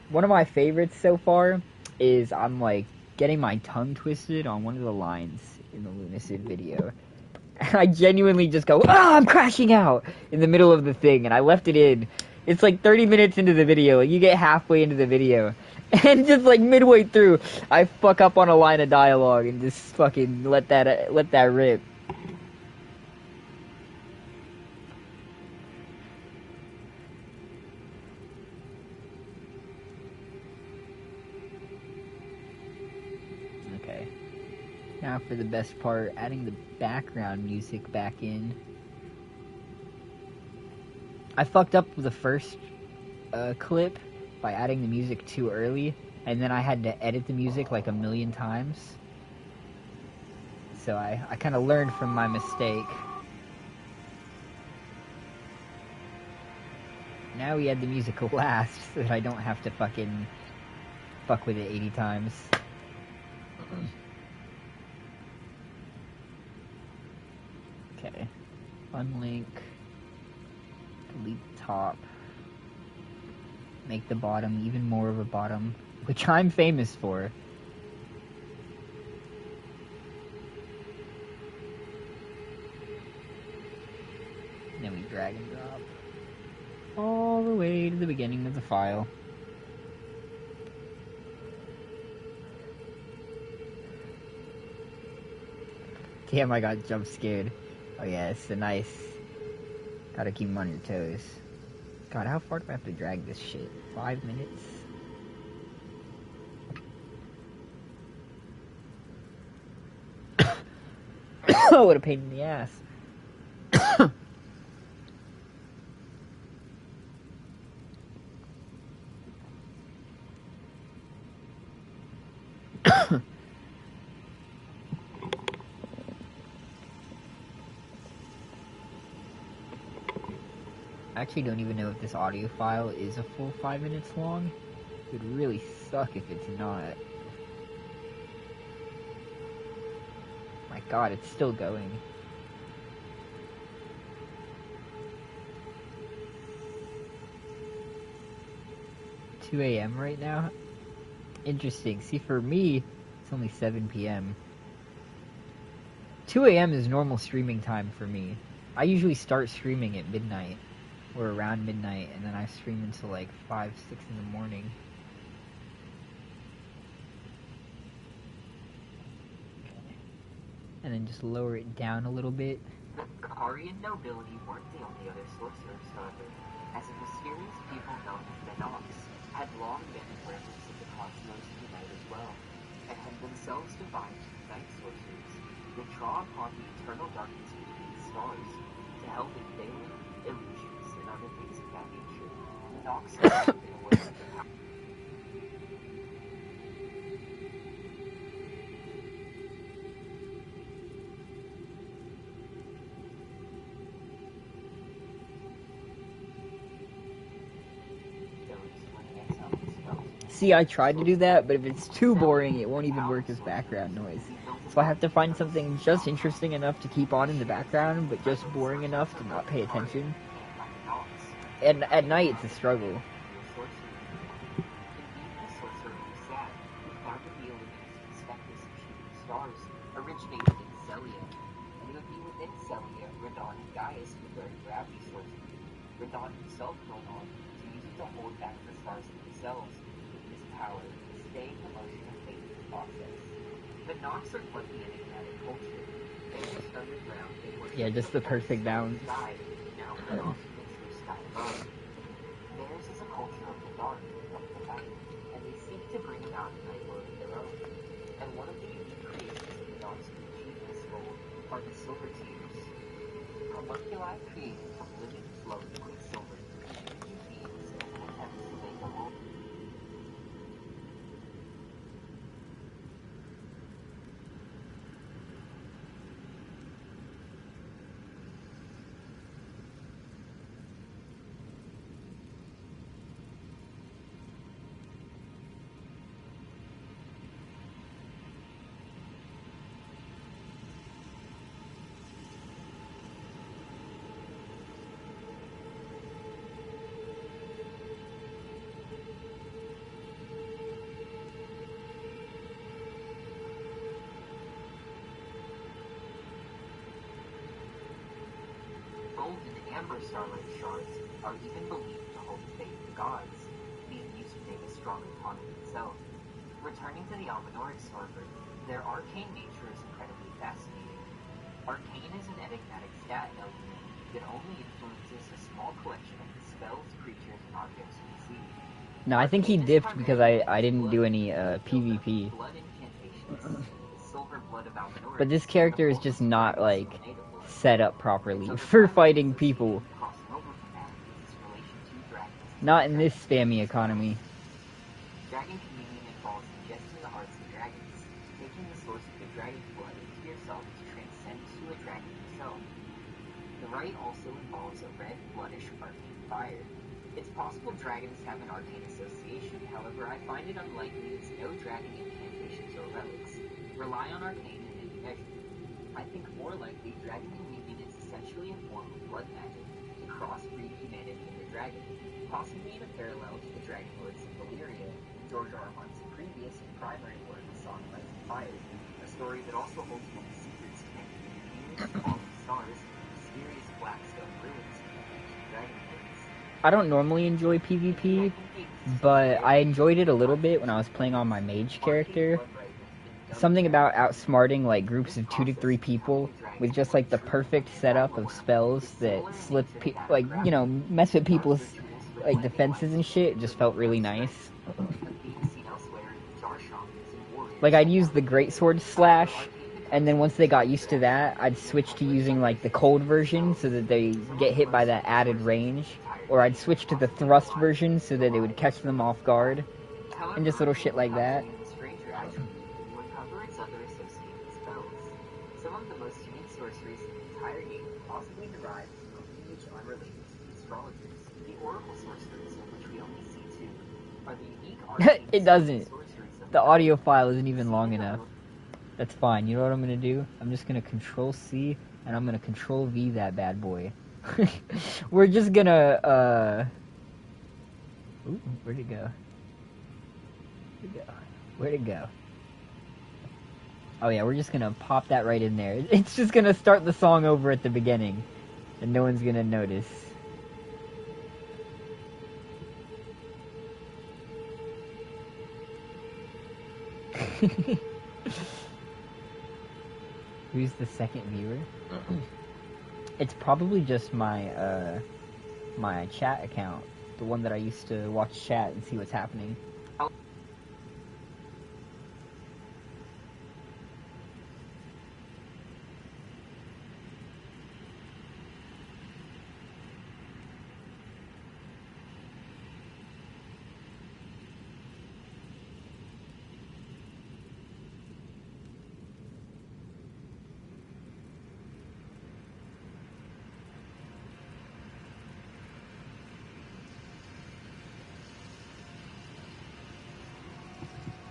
One of my favorites so far is I'm like getting my tongue twisted on one of the lines in the Lunacid video. And I genuinely just go, I'm crashing out in the middle of the thing, and I left it in. It's like 30 minutes into the video, like you get halfway into the video, and just like midway through, I fuck up on a line of dialogue and just fucking let that rip. Okay. Now for the best part, adding the background music back in. I fucked up the first clip by adding the music too early, and then I had to edit the music like a million times. So I kind of learned from my mistake. Now we add the music last so that I don't have to fucking fuck with it 80 times. Okay. Unlink. Delete the top. Make the bottom even more of a bottom, which I'm famous for. Then we drag and drop all the way to the beginning of the file. Damn, I got jump scared. Oh yeah, it's a nice. Gotta keep them on your toes. God, how far do I have to drag this shit? 5 minutes? Oh, what a pain in the ass. I actually don't even know if this audio file is a full 5 minutes long. It would really suck if it's not. My god, it's still going. $2 a.m. right now? Interesting. See, for me, it's only 7 p.m. 2 a.m. is normal streaming time for me. I usually start streaming at midnight, or around midnight, and then I stream until like 5, 6 in the morning. And then just lower it down a little bit. The Karian nobility weren't the only other sorcerers, however, as a mysterious people known as the Nox had long been members of the cosmos unite as well, and had themselves divined night sorcerers that draw upon the eternal darkness between the stars to help in veiling, illusions, and other things of that nature. The Nox have been aware of the power. See, I tried to do that, but if it's too boring, it won't even work as background noise. So I have to find something just interesting enough to keep on in the background, but just boring enough to not pay attention. And at night, it's a struggle. Originated in Celia, and it would be within Celia, Radon and Gaius who learned gravity sources. Radon himself went on to use it to hold back the stars themselves with his power, staying the motion of fate in the process. The Nox are quite the enigmatic culture. They just underground, they worship Yeah, just the perfect balance. Sky, now but also the sky above. Theirs is a culture of the dark, of the night, and they seek to bring about a night world of their own. And one of the unique creations of the Nox who achieve this goal are the Silver Tears. Homunculi created from living, flowing quicksilver, new beings and an attempt to make a world. Gold and amber starlight shards are even believed to hold the fate of the gods, being used to make a strong autonomy itself. Returning to the Almanoric however, their arcane nature is incredibly fascinating. Arcane is an enigmatic stat element that only influences a small collection of the spells, creatures, and objects we see. No, I think he dipped because I didn't do any PvP. Blood incantations, the silver blood of Almanoric, But this character is just not, like, set up properly for fighting people. Not in this spammy economy. Dragon communion involves ingesting the hearts of dragons, taking the source of the dragon's blood into yourself to transcend to a dragon yourself. The rite also involves a red, bloodish, arcane fire. It's possible dragons have an arcane association, however I find it unlikely as no dragon incantations or relics rely on arcane in any measure. I think more likely dragon communion is essentially a form of blood magic to crossbreed humanity and the dragon, possibly in a parallel to the Dragon Lords of Valyria, George R. R. Martin's previous and primary work, Song of Ice and Fire, a story that also holds many secrets connected to the Venus, falling stars, mysterious blackstone ruins and ancient dragon pits. I don't normally enjoy PvP, but I enjoyed it a little bit when I was playing on my mage character. Something about outsmarting like groups of 2 to 3 people with just like the perfect setup of spells that like, you know, mess with people's like defenses and shit just felt really nice. Like I'd use the greatsword slash, and then once they got used to that, I'd switch to using like the cold version so that they get hit by that added range, or I'd switch to the thrust version so that it would catch them off guard, and just little shit like that. Some of the most unique sorceries in the entire game possibly derive from a lineage unrelated to the astrologers. The oracle sorceries, of which we only see two, are the unique It doesn't. The audio file isn't even long enough. That's fine. You know what I'm gonna do? I'm just gonna Control C and I'm gonna Control V that bad boy. We're just gonna Ooh, where'd it go? Where'd it go? Oh yeah, we're just gonna pop that right in there. It's just gonna start the song over at the beginning, and no one's gonna notice. Who's the second viewer? It's probably just my my chat account, the one that I used to watch chat and see what's happening.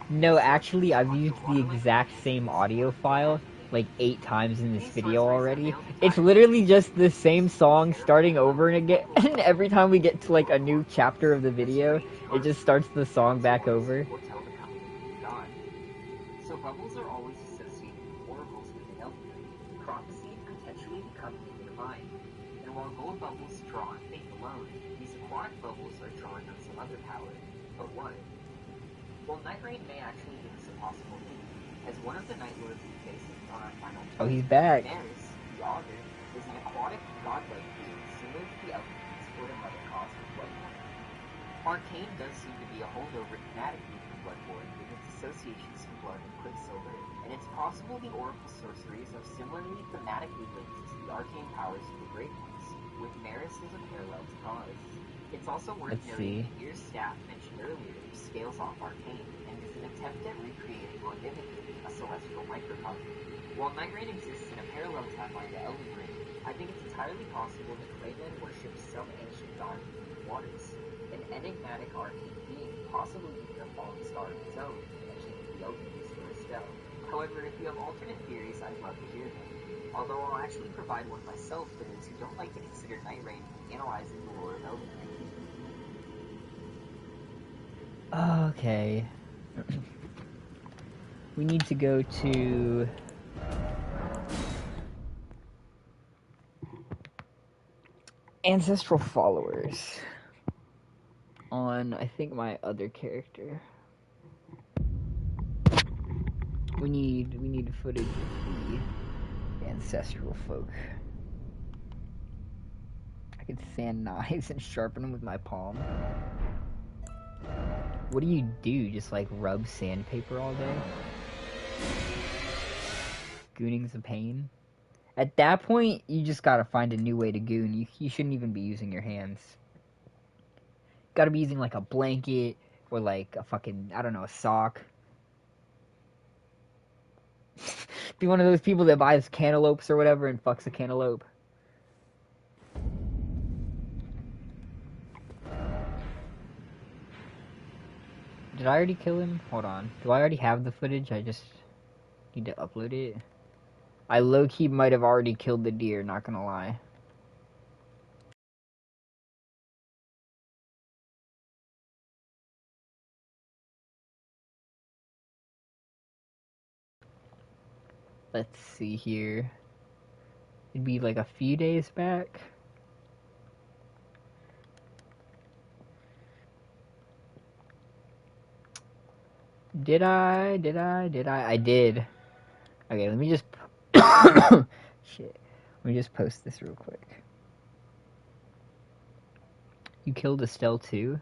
No, actually, I've used the exact same audio file like 8 times in this video already. It's literally just the same song starting over and again. And every time we get to like a new chapter of the video, it just starts the song back over. So bubbles are always associated with oracles within Elden. Prophecy potentially becoming divine. And while gold bubbles draw on faith alone, these aquatic bubbles are drawing on some other power. But what? Well, Night Rain may actually give us a possible lead, as one of the Night Lords we face on our final fight. Oh, he's back. Daenerys, the Augur, is an aquatic, godlike being similar to the elements or another cause of Bloodborne. Arcane does seem to be a holdover thematically from Bloodborne with its associations to blood and quicksilver, and it's possible the oracle sorceries are similarly thematically linked to the arcane powers of the Great Ones, with Maris as a parallel to cause. It's also worth noting that Yr's staff mentioned earlier scales off Arcane and is an attempt at recreating or mimicking a celestial microcosm. While Night Rain exists in a parallel timeline to Elden Ring, I think it's entirely possible that Clayman worships some ancient god of the waters, an enigmatic arcane being, possibly even a fallen star of its own, mentioned in the Elden Ring for Estelle. However, if you have alternate theories, I'd love to hear them. Although I'll actually provide one myself for those who don't like to consider Night Rain analyzing the lore of Elden Ring. Okay. We need to go to ancestral followers on, I think, my other character. We need footage of the ancestral folk. I could sand knives and sharpen them with my palm. What do you do? Just like rub sandpaper all day? Gooning's a pain. At that point, you just gotta find a new way to goon. You shouldn't even be using your hands. Gotta be using like a blanket or like a fucking, I don't know, a sock. Be one of those people that buys cantaloupes or whatever and fucks a cantaloupe. Did I already kill him? Hold on. Do I already have the footage? I just need to upload it. I low-key might have already killed the deer, not gonna lie. Let's see here. It'd be like a few days back. Did I? I did. Okay, let me just... Shit. Let me just post this real quick. You killed Estelle too?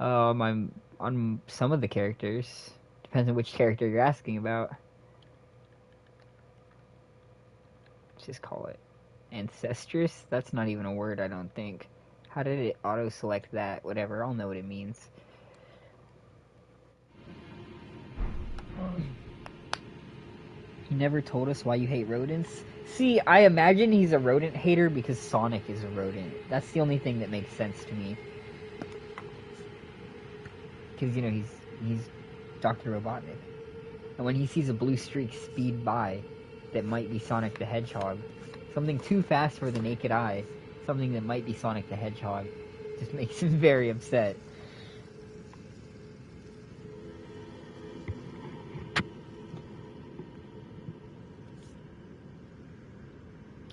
I'm on some of the characters. Depends on which character you're asking about. Let's just call it Ancestress? That's not even a word, I don't think. How did it auto-select that? Whatever, I'll know what it means. He never told us why you hate rodents. See, I imagine he's a rodent hater because Sonic is a rodent. That's the only thing that makes sense to me. Because, you know, he's Dr. Robotnik. And when he sees a blue streak speed by that might be Sonic the Hedgehog, something too fast for the naked eye, something that might be Sonic the Hedgehog, just makes him very upset.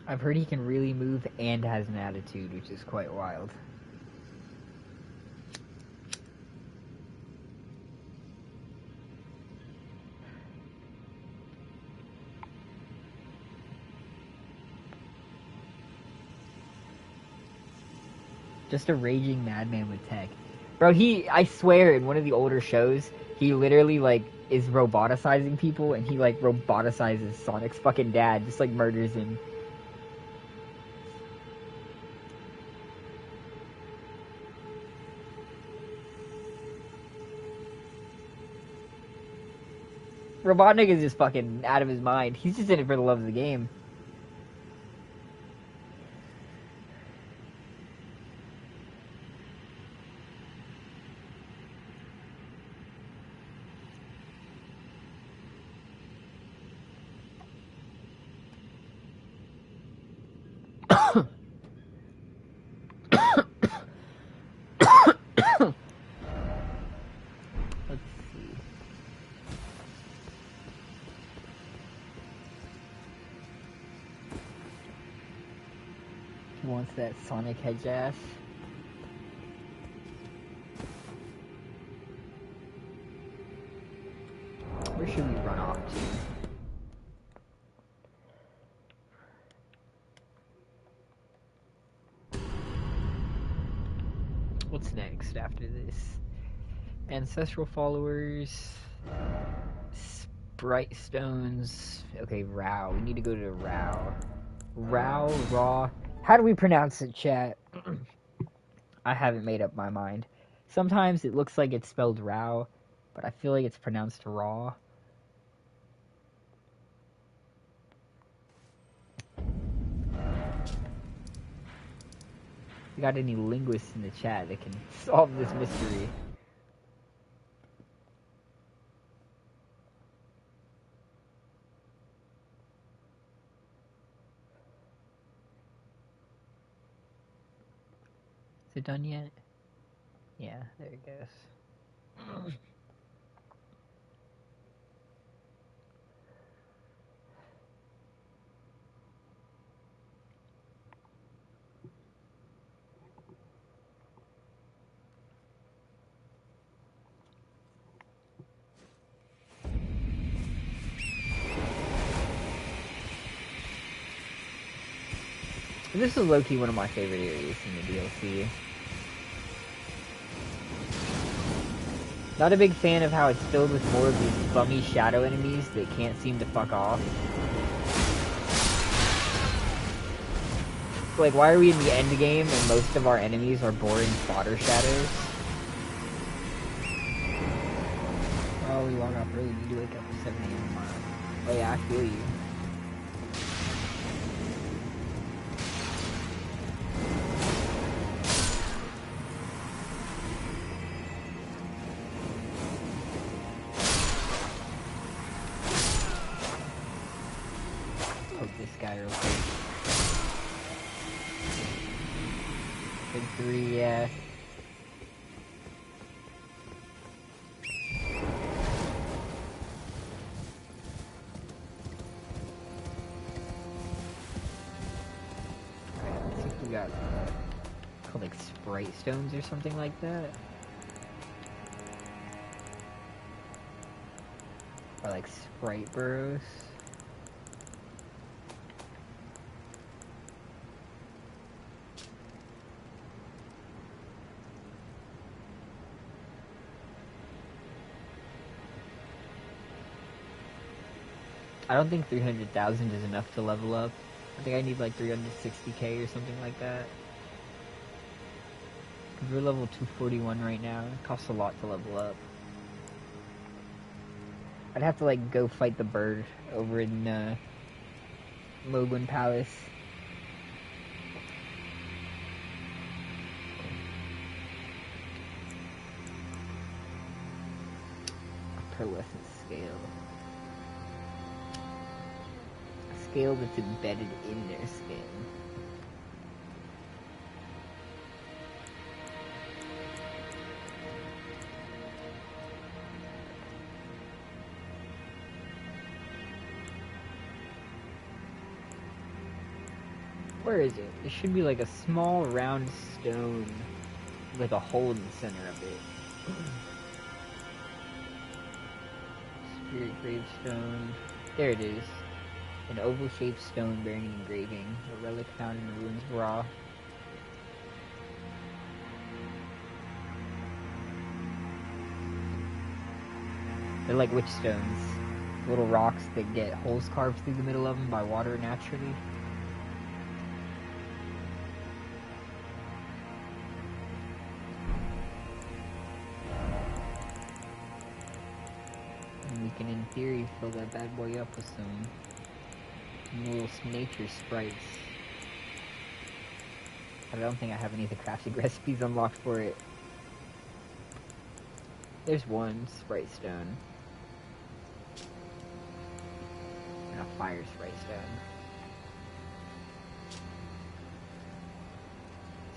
I've heard he can really move and has an attitude, which is quite wild. Just a raging madman with tech. Bro, I swear, in one of the older shows, he literally, like, is roboticizing people, and he, like, roboticizes Sonic's fucking dad, just, like, murders him. Robotnik is just fucking out of his mind. He's just in it for the love of the game. Let's see. He wants that Sonic hedge ass. Where should we run off to? What's next after this? Ancestral followers. Sprite stones. Okay, Rao. We need to go to Rao. Raw. How do we pronounce it, chat? I haven't made up my mind. Sometimes it looks like it's spelled Rao, but I feel like it's pronounced Raw. You got any linguists in the chat that can solve this mystery? Is it done yet? Yeah, there it goes. This is low-key one of my favorite areas in the DLC. Not a big fan of how it's filled with more of these bummy shadow enemies that can't seem to fuck off. Like, why are we in the end game and most of our enemies are boring fodder shadows? Oh, we log off early. We need to wake up at 7 a.m. tomorrow. Oh yeah, I feel you. Poke this guy real quick. Big 3, yeah. got called like sprite stones or something like that. Or like sprite burrows. I don't think 300,000 is enough to level up. I think I need like 360k or something like that. Because we're level 241 right now. It costs a lot to level up. I'd have to like go fight the bird over in Moblin Palace. Pearlescent scale. A scale that's embedded in their skin. Where is it? It should be like a small round stone with like a hole in the center of it. Spirit gravestone. There it is. An oval-shaped stone bearing an engraving. A relic found in the ruins of Ra. They're like witch stones. Little rocks that get holes carved through the middle of them by water naturally. And we can, in theory, fill that bad boy up with some little nature sprites. I don't think I have any of the crafting recipes unlocked for it. There's one sprite stone. And a fire sprite stone.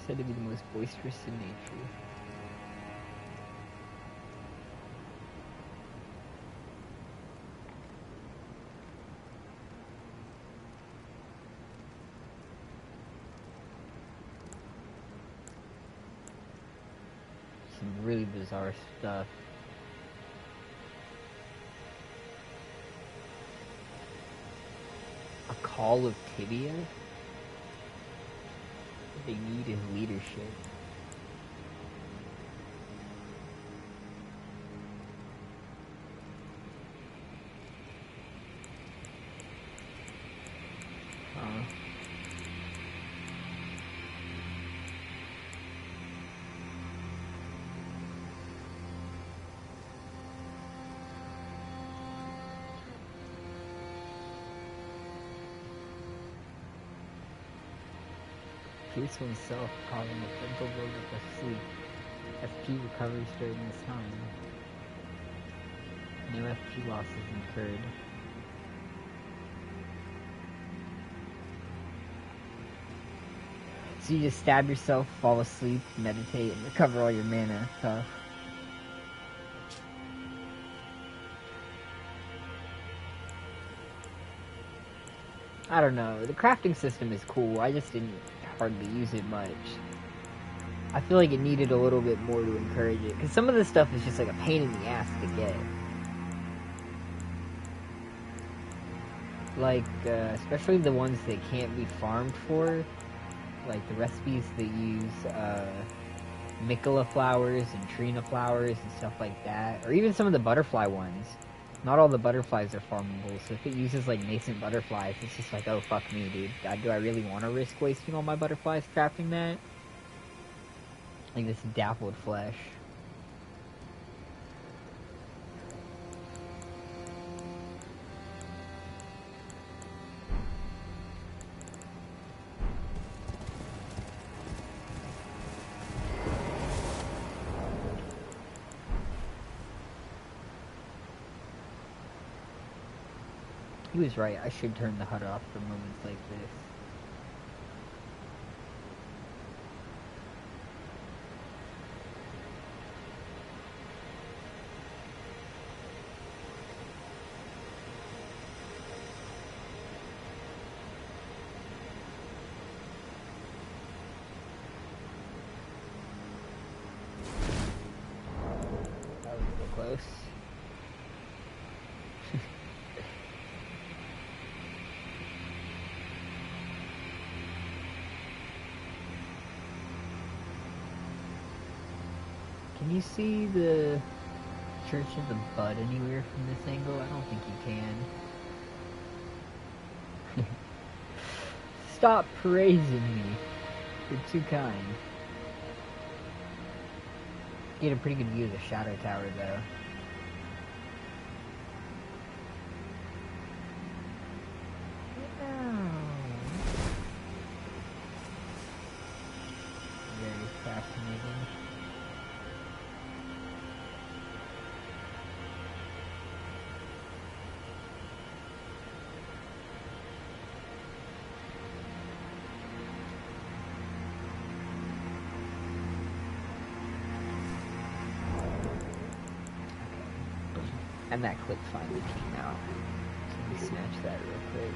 Said to be the most boisterous in nature. Some really bizarre stuff. A call of tibia? What they need is leadership. Pierce himself calling a gentle blow with a sleep. FP recovers during this time. No FP losses incurred. So you just stab yourself, fall asleep, meditate, and recover all your mana. Tough. I don't know. The crafting system is cool. I just didn't hardly use it much. I feel like it needed a little bit more to encourage it. Because some of this stuff is just like a pain in the ass to get. Like, especially the ones that can't be farmed for. Like the recipes that use Mikola flowers and Trina flowers and stuff like that. Or even some of the butterfly ones. Not all the butterflies are farmable, so if it uses like nascent butterflies, it's just like, oh fuck me, dude. Do I really want to risk wasting all my butterflies crafting that? Like this dappled flesh. He was right, I should turn the HUD off for moments like this. Can you see the Church of the Bud anywhere from this angle? I don't think you can. Stop praising me. You're too kind. Get a pretty good view of the Shadow Tower, though. Very fascinating. And that clip finally came out. So let me snatch that real quick.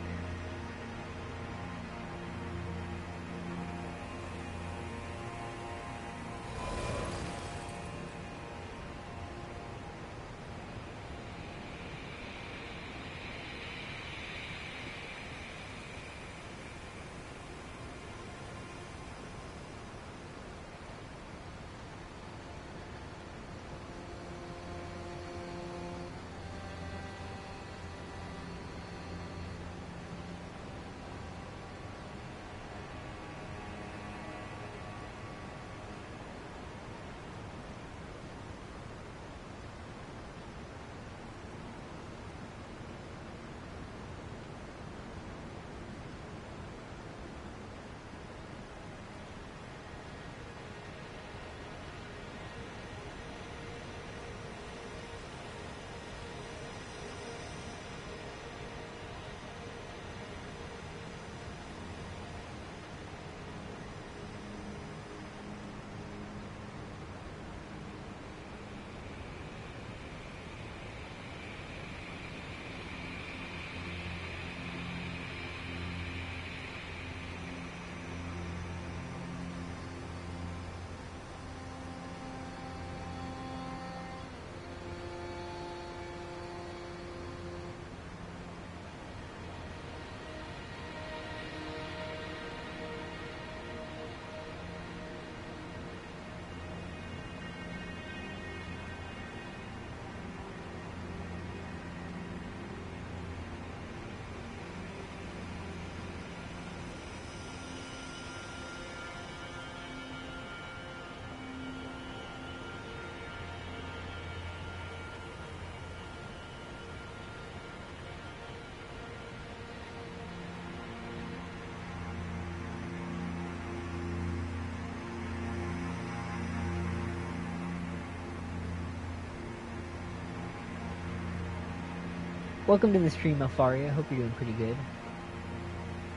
Welcome to the stream, Alfaria. Hope you're doing pretty good.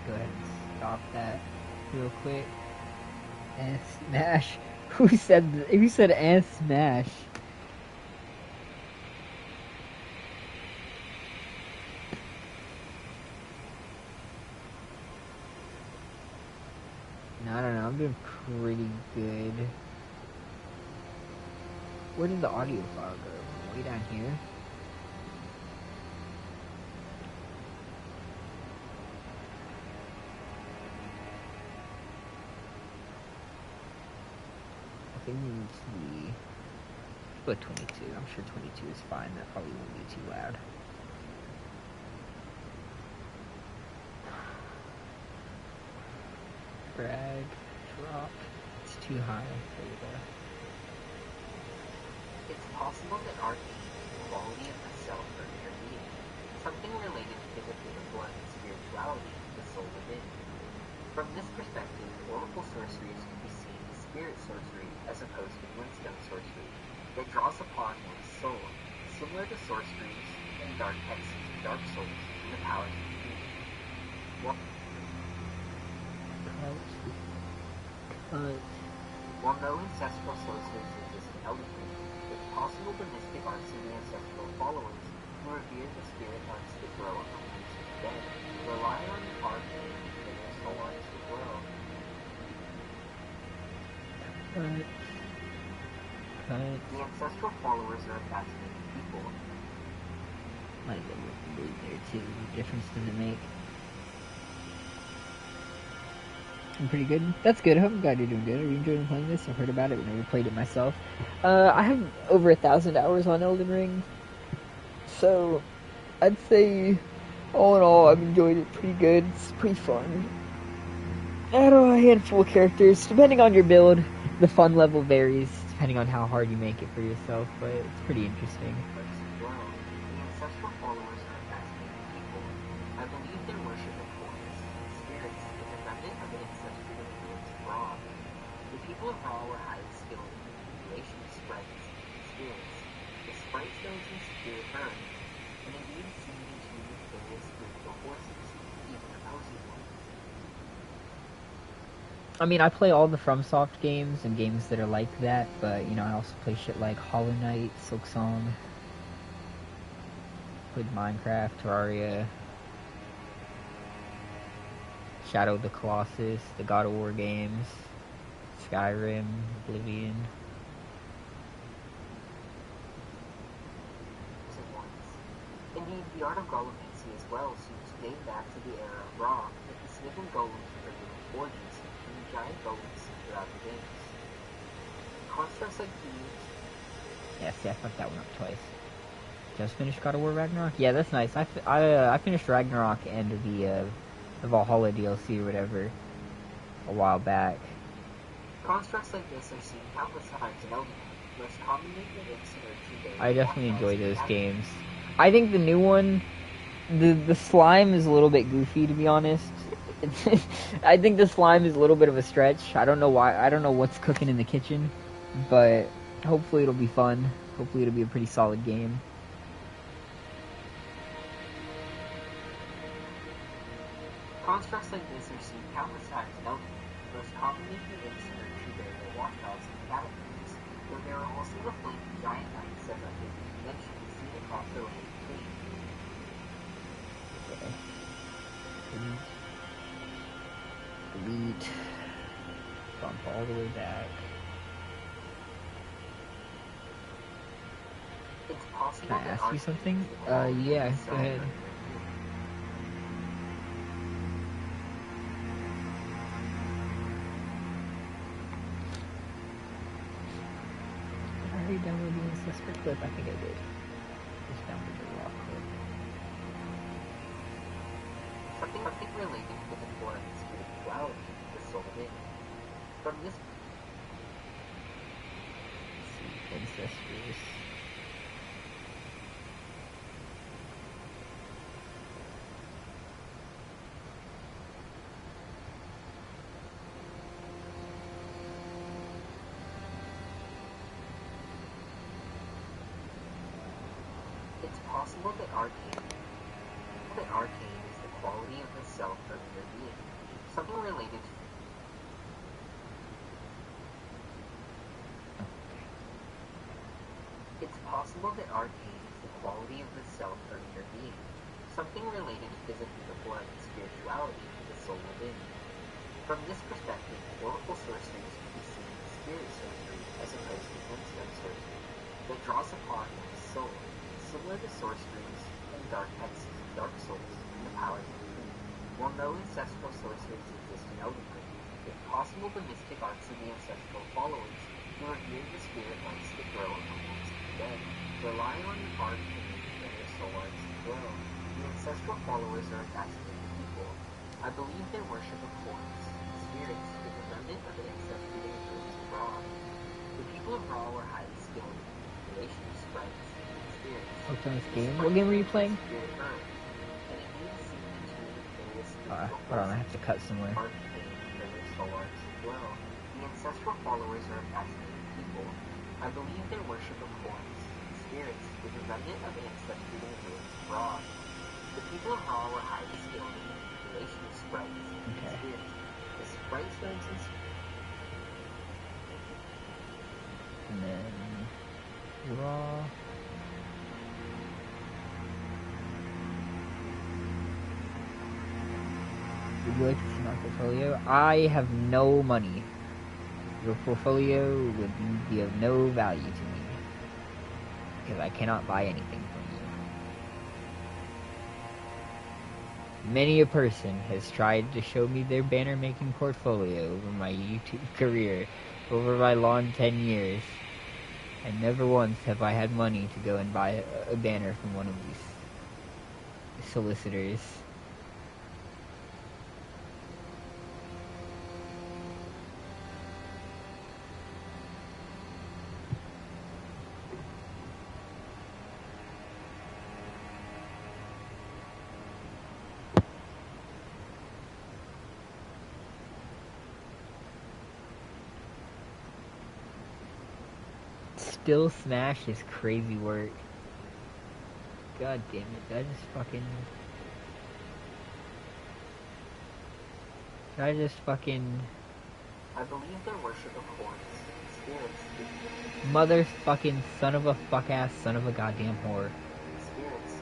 Go ahead and stop that real quick. And smash. Who said and smash? No, I don't know. I'm doing pretty good. Where did the audio file go? Way down here? I think it needs to be... Put 22. I'm sure 22 is fine. That probably won't be too loud. Drag, drop. It's too high. There you go. It's possible that art is the quality of the self or inner being, something related to physically the blood and spirituality, the soul within. From this perspective, oracle sorceries can be seen as spirit sorcery as opposed to glintstone sorcery that draws upon one's soul, similar to sorceries and dark hexes and dark souls in the powers of the future. While no ancestral sorcerers exist in Elden, it's possible the mystic arts of the ancestral followers who revere the spirit arts that grow on the roots of the dead, rely on the arcane and their soul arts as well. The ancestral followers are a fascinating people. Might go with the blue there too. What difference does it make? I'm pretty good. That's good. I hope I'm glad you're doing good. Are you enjoying playing this? I've heard about it, but never played it myself. I have over 1,000 hours on Elden Ring, so I'd say, all in all, I've enjoyed it pretty good. It's pretty fun. I don't know, a handful of characters. Depending on your build, the fun level varies depending on how hard you make it for yourself, but it's pretty interesting. Well, the ancestral followers are fascinating people. I believe their worship of forms, spirits, is a remnant of ancestry that rules abroad. The people of Ra were highly skilled in the manipulation of sprites and spirits. The sprite stones and spirit urns, and indeed seemed in tune with various spiritual forces, even opposing ones. I mean, I play all the FromSoft games and games that are like that, but, I also play shit like Hollow Knight, Silksong, played Minecraft, Terraria, Shadow of the Colossus, the God of War games, Skyrim, Oblivion. Indeed, the art of golemacy as well seems to date back to the era of Ra, with the smith and golems for human forges, and the giant golems throughout the games. Constructs like these. Yeah, see, I fucked that one up twice. Just finished God of War Ragnarok? Yeah, that's nice. I finished Ragnarok and the Valhalla DLC or whatever a while back. Constructs like this are seen countless times in Elden, most commonly in Incinerator. I definitely enjoy those games. I think the new one, the slime is a little bit goofy, to be honest. I think the slime is a little bit of a stretch. I don't know why. I don't know what's cooking in the kitchen, but hopefully it'll be fun. Hopefully it'll be a pretty solid game. Constructs like this are seen countless times in Elden, most commonly in Incinerator or Watchdogs and Battlefields, though there are also the flaming giant knights of a different dimension seen across the land between. Delete. Bump all the way back. It's possible Can I ask you something? Yeah, go ahead. Did I already download the ancestor clip? I think I did. Just download the raw clip. Something related to the core and spirituality of the soul in. From this ancestors. It's possible that arcane is the quality of the self of your being. Something related to It's possible that arcane is the quality of the self of your being. Something related physically to blood and spirituality to the soul within. From this perspective, oracle sorceries can be seen as spirit sorcery as opposed to gemstone sorcery that draws upon one's soul, similar to sorceries and dark hexes in Dark Souls and the powers of the moon. While no ancestral sorceries exist in Elden Ring, if possible the mystic arts of the ancestral followers who revere the spirit lights that grow amongst the dead, rely on the art to make their soul arts grow. The ancestral followers are a fascinating people. I believe their worship of forms, spirits, is a remnant of ancestry that endures abroad. The people of Ra were highly skilled in the manipulation of sprites and spirits. What's on this game? What game were you playing? Hold on, I have to cut somewhere. The ancestral followers are a fascinating people. I believe their worship of forms, spirits, is a remnant of ancestry that endures abroad. The people of Ra were highly skilled in the manipulation of sprites and spirits. The sprite stones and And then raw. Would you like to see my portfolio? I have no money. Your portfolio would be of no value to me. Because I cannot buy anything from Many a person has tried to show me their banner making portfolio over my YouTube career, over my long 10 years, and never once have I had money to go and buy a banner from one of these solicitors. Still Smash is crazy work. God damn it, did I just fucking... I believe their worship of hordes, spirits, Motherfucking son of a fuck-ass son of a goddamn whore. spirits.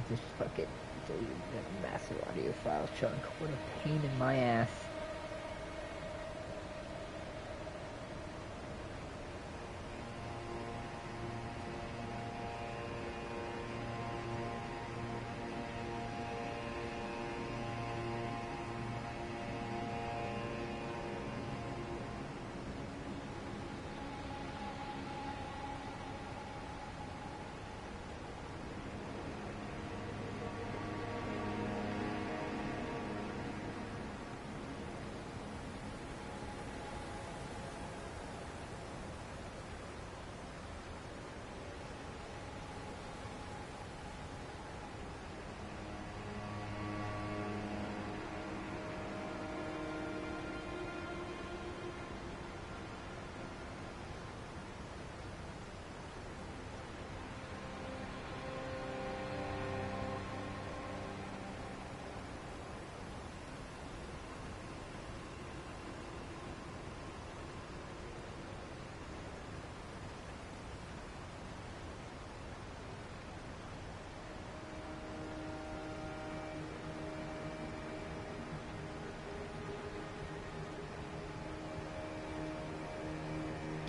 Just fucking deleted that massive audio file chunk. What a pain in my ass.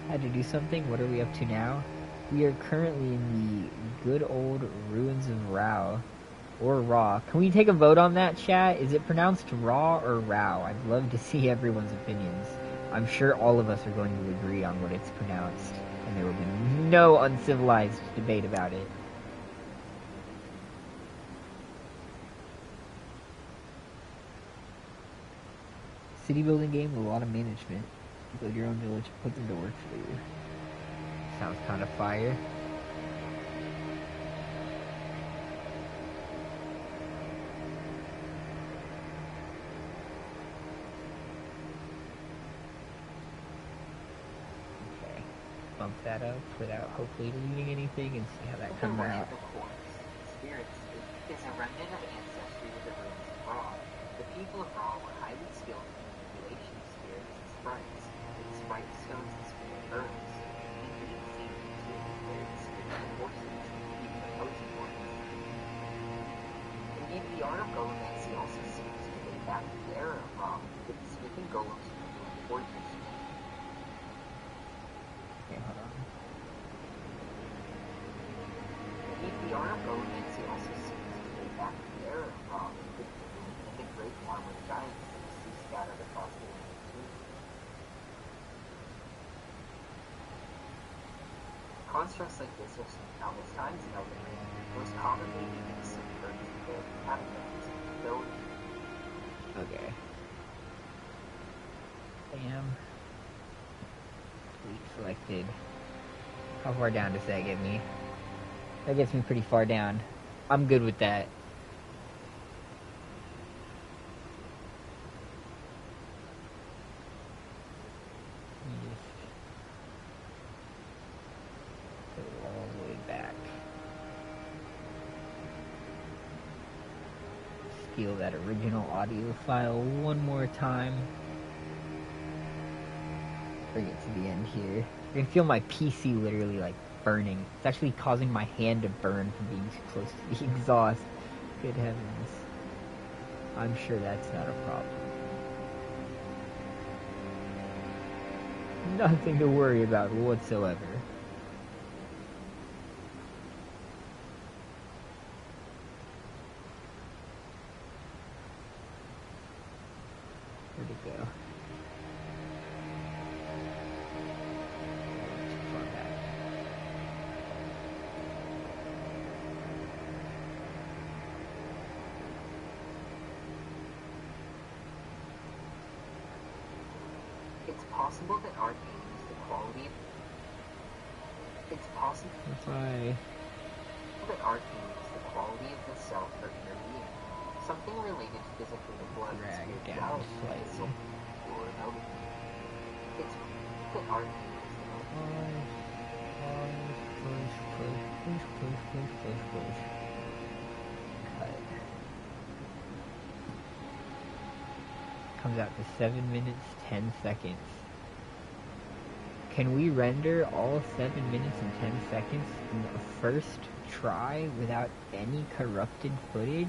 Had to do something. What are we up to now? We are currently in the good old ruins of Rao. Or Raw. Can we take a vote on that, chat? Is it pronounced Raw or Rao? I'd love to see everyone's opinions. I'm sure all of us are going to agree on what it's pronounced, and there will be no uncivilized debate about it. City building game with a lot of management. Build your own village, put them to work for you. Sounds kind of fire. Okay, bump that up without hopefully deleting anything and see how that comes out. Spirits is a remnant of ancestry of the ruins of Ra. The people of Ra were highly skilled in the manipulation of spirits and sprites, with sprite stones and spirit herbs, and being seen to declare the spiritual forces, even opposing forces. Indeed, the art of golemancy also seems to date back to the era of Ra, with the smithing golems from the fortress. Okay, hold on. Indeed, the art of golemancy also seems to date back to the era of Ra, with the great armored giants that we see scattered across the land too. Constructs like this are seen countless times in Elden Ring, most commonly using the subverts of the catacombs ability. Okay. Bam. Fleet selected. How far down does that get me? That gets me pretty far down. I'm good with that. Let me just go all the way back. Steal that original audio file one more time. Bring it to the end here. I can feel my PC literally like burning. It's actually causing my hand to burn from being too close to the exhaust. Good heavens. I'm sure that's not a problem. Nothing to worry about whatsoever. possible that arcane is the quality of... It's possible Why? that arcane is the quality of the self or inner being. Something related to physically the blood and Drag down spirituality. slightly. Or no. It's that arcane is the Push. Cut. Comes out to 7 minutes, 10 seconds. Can we render all 7 minutes and 10 seconds in the first try without any corrupted footage?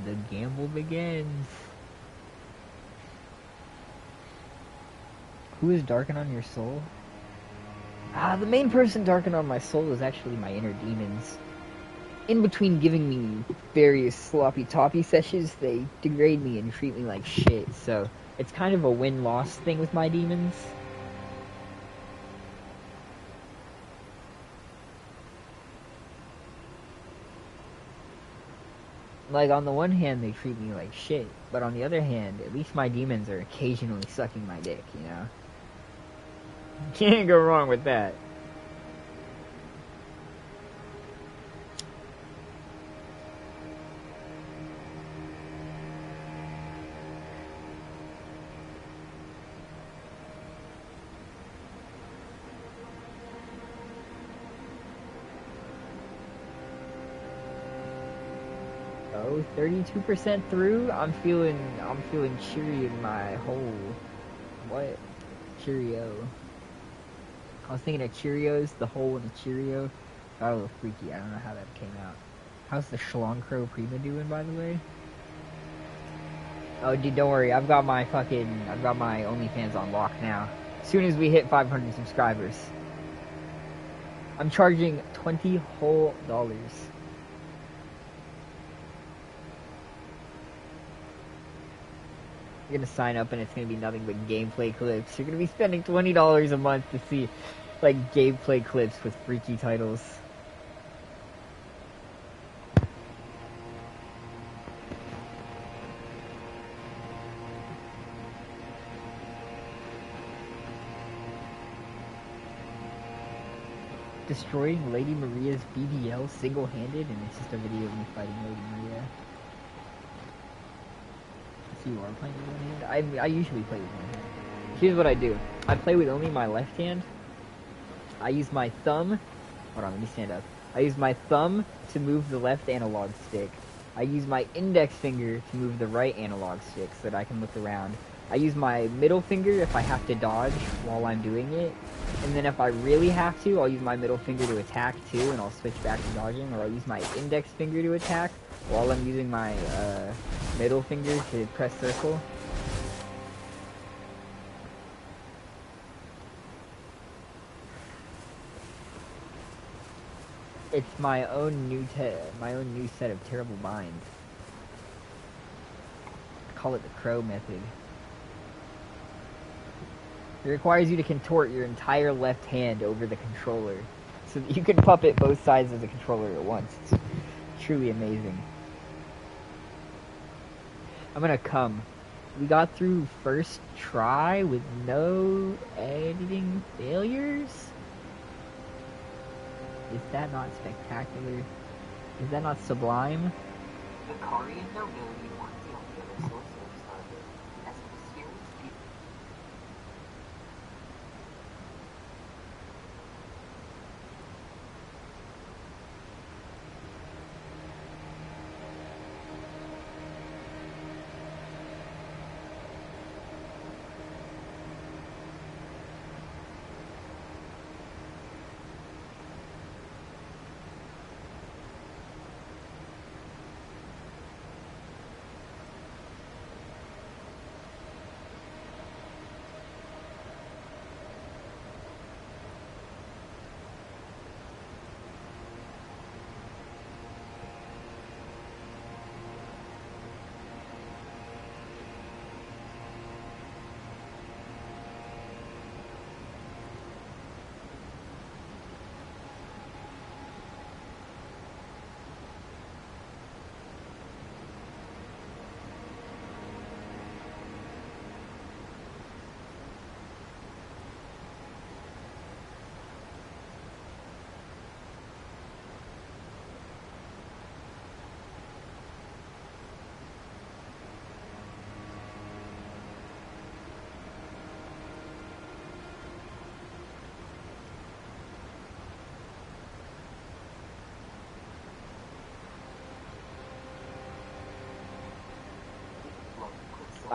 The gamble begins. Who is darken on your soul? The main person darken on my soul is actually my inner demons. In between giving me various sloppy toppy sessions, they degrade me and treat me like shit, so it's kind of a win-loss thing with my demons. Like, on the one hand, they treat me like shit, but on the other hand, at least my demons are occasionally sucking my dick, you know? Can't go wrong with that. Oh, 32% through? I'm feeling cheery in my whole... What? Cheerio. I was thinking of Cheerios, the hole in a Cheerio. Got a little freaky, I don't know how that came out. How's the Schlongcrow Prima doing, by the way? Oh, dude, don't worry, I've got my OnlyFans on lock now. As soon as we hit 500 subscribers. I'm charging $20 whole. You're gonna sign up and it's gonna be nothing but gameplay clips. You're gonna be spending $20 a month to see, like, gameplay clips with freaky titles. Destroying Lady Maria's BBL single-handed, and it's just a video of me fighting Lady Maria. You are playing with one hand? I usually play with one hand. Here's what I do. I play with only my left hand. I use my thumb. Hold on, let me stand up. I use my thumb to move the left analog stick. I use my index finger to move the right analog stick so that I can look around. I use my middle finger if I have to dodge while I'm doing it. And then if I really have to, I'll use my middle finger to attack too, and I'll switch back to dodging. Or I'll use my index finger to attack while I'm using my middle finger to press circle. It's my own new set of terrible minds. I call it the crow method. It requires you to contort your entire left hand over the controller so that you can puppet both sides of the controller at once. It's truly amazing. I'm gonna come. We got through first try with no editing failures? Is that not spectacular? Is that not sublime? The Karian nobility want the only other sorcerers are as mysterious people.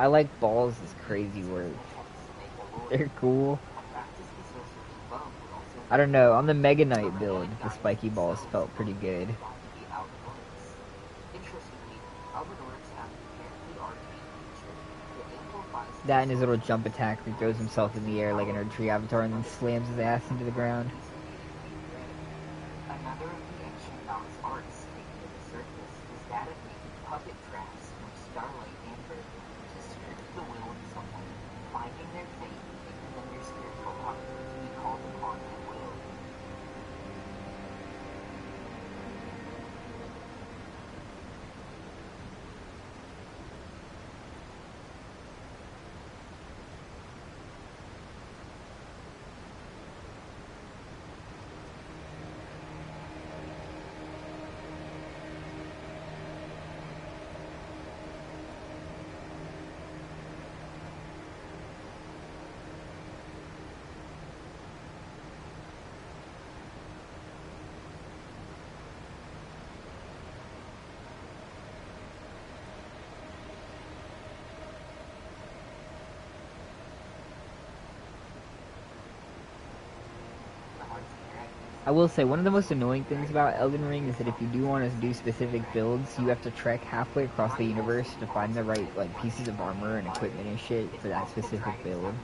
I like balls is crazy work. They're cool. I don't know, on the Mega Knight build, the spiky balls felt pretty good. That and his little jump attack where he throws himself in the air like an Earth Tree avatar and then slams his ass into the ground. Another of the ancient Nox arts taken to the surface is that of making puppet traps from starlight and earth to script the will of someone, finding their fate, making them their spiritual puppet to be called upon at will. I will say, one of the most annoying things about Elden Ring is that if you do want to do specific builds, you have to trek halfway across the universe to find the right like pieces of armor and equipment and shit for that specific build.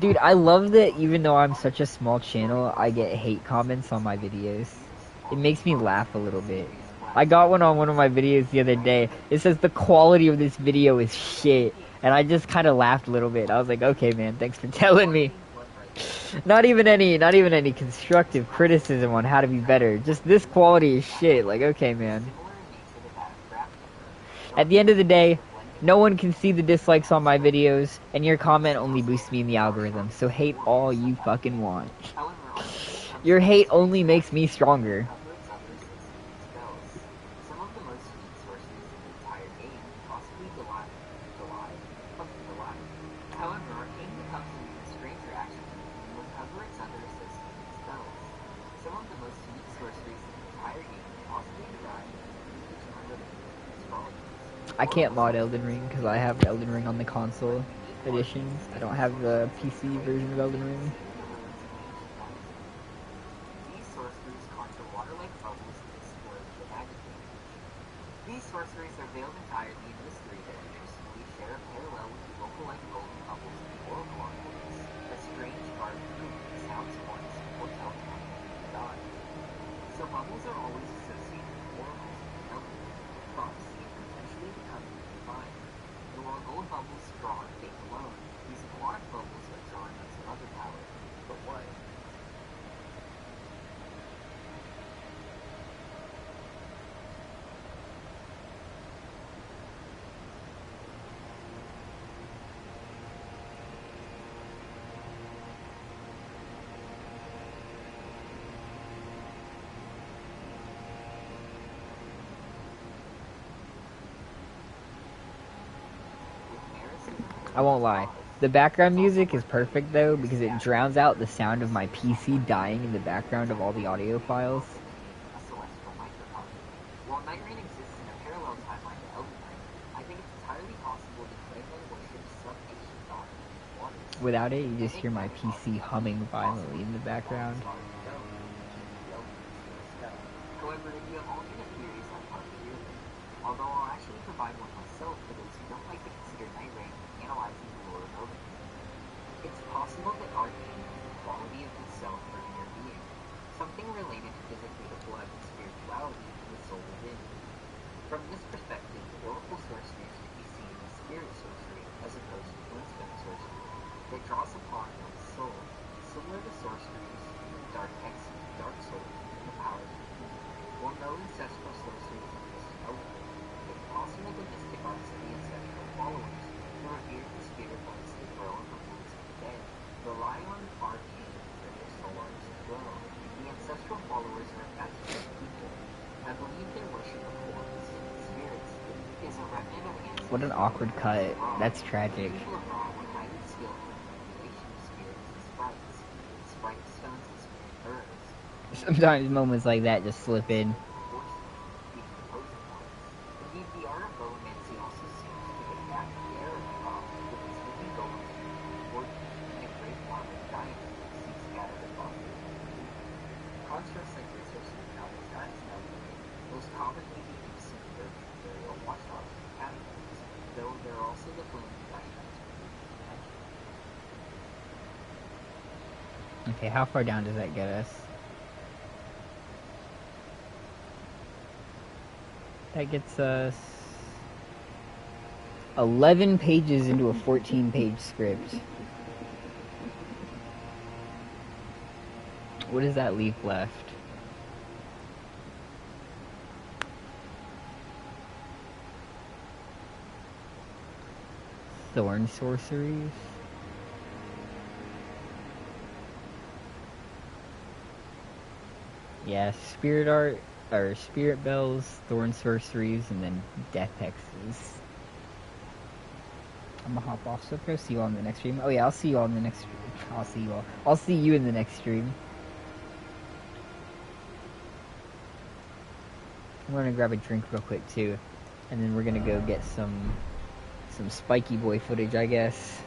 Dude, I love that even though I'm such a small channel, I get hate comments on my videos. It makes me laugh a little bit. I got one on one of my videos the other day. It says the quality of this video is shit. And I just kind of laughed a little bit. I was like, okay, man, thanks for telling me. Not even any constructive criticism on how to be better. Just this quality is shit. Like, okay, man. At the end of the day, no one can see the dislikes on my videos, and your comment only boosts me in the algorithm, so hate all you fucking want. Your hate only makes me stronger. I can't mod Elden Ring because I have Elden Ring on the console edition. I don't have the PC version of Elden Ring. These sorceries conjure water-like bubbles that explode with agitated. These sorceries are veiled entirely in mystery that interestingly share a parallel with the vocal-like golden bubbles of the oracle articles, a strange garden group that sounds once foretell coming to God. So bubbles are always associated with oracles and Elden, prophecy and potentially becoming divine. And while gold bubbles draw on faith alone, these aquatic bubbles are drawn on some other power. But what? I won't lie. The background music is perfect though because it drowns out the sound of my PC dying in the background of all the audio files. A celestial microcosm. While Night Rain exists in a parallel timeline to Elden Ring, I think it's entirely possible to claim and worship some ancient god in these waters. Without it, you just hear my PC humming violently in the background. However, if you have alternate theories, I'd love to hear them. Although I'll actually provide one myself for those who don't like to consider Night Rain when analyzing the lore of Elden Ring. It's possible that Arcane is the quality of itself or inner being, something related physically to blood and spirituality to the soul within. From this perspective, oracle sorceries can be seen as spirit sorcery as opposed to twin-spell sorcery that draws upon one's soul, similar to sorceries in the Dark Hexes, Dark Souls, and the Powers of Evil. While no ancestral sorceries exist in Elden Ring, it's possible the mystic arts of the ancestral followers who revere the spirit ones that grow on the roots of the dead rely on Arcane for their soul arts as well. The ancestral followers are infatuated people. I believe they worship a core of distinct spirits that is What an awkward cut. That's tragic. People of Ra were highly skilled in the manipulation of spirits and sprites, with sprite stones and spirit birds. Sometimes moments like that just slip in. Forces, even opposing ones. Indeed, the art of bowmancy also seems to date back to the era of Ra, with its moving golems working in a great armored giant that seems scattered across the community. Constructs like this are seen countless times in Elden, most commonly the imps and earth imperial watchdogs and catacombs, though there are also the flaming giants previously mentioned. Okay, how far down does that get us? That gets us 11 pages into a 14-page script. What does that leave left? Thorn sorceries? Yeah, spirit art, or spirit bells, thorn sorceries, and then death hexes. I'm gonna hop off, so I'll see you all in the next stream. Oh yeah, I'll see you all in the next stream. I'll see you all. I'll see you in the next stream. I'm gonna grab a drink real quick too, and then we're gonna go get some Spiky Boy footage, I guess.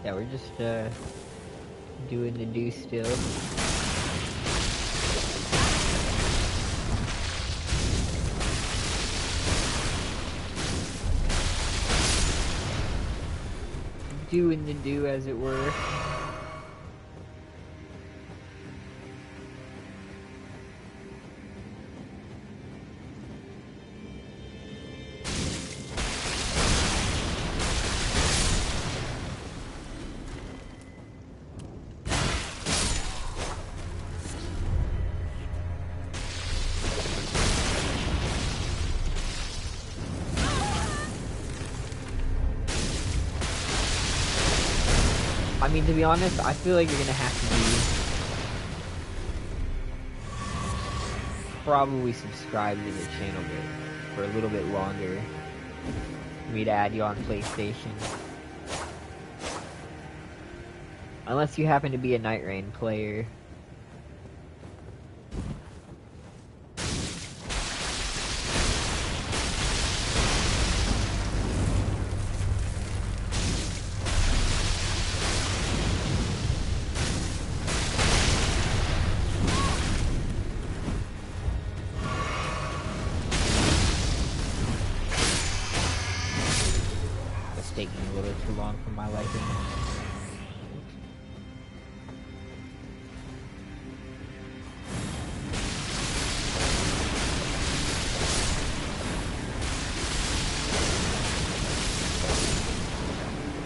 Yeah, we're just doing the do still. Doing the do, as it were. I mean, to be honest, I feel like you're gonna have to be probably subscribed to the channel for a little bit longer for me to add you on PlayStation. Unless you happen to be a Night Rain player. Taking a little too long for my liking.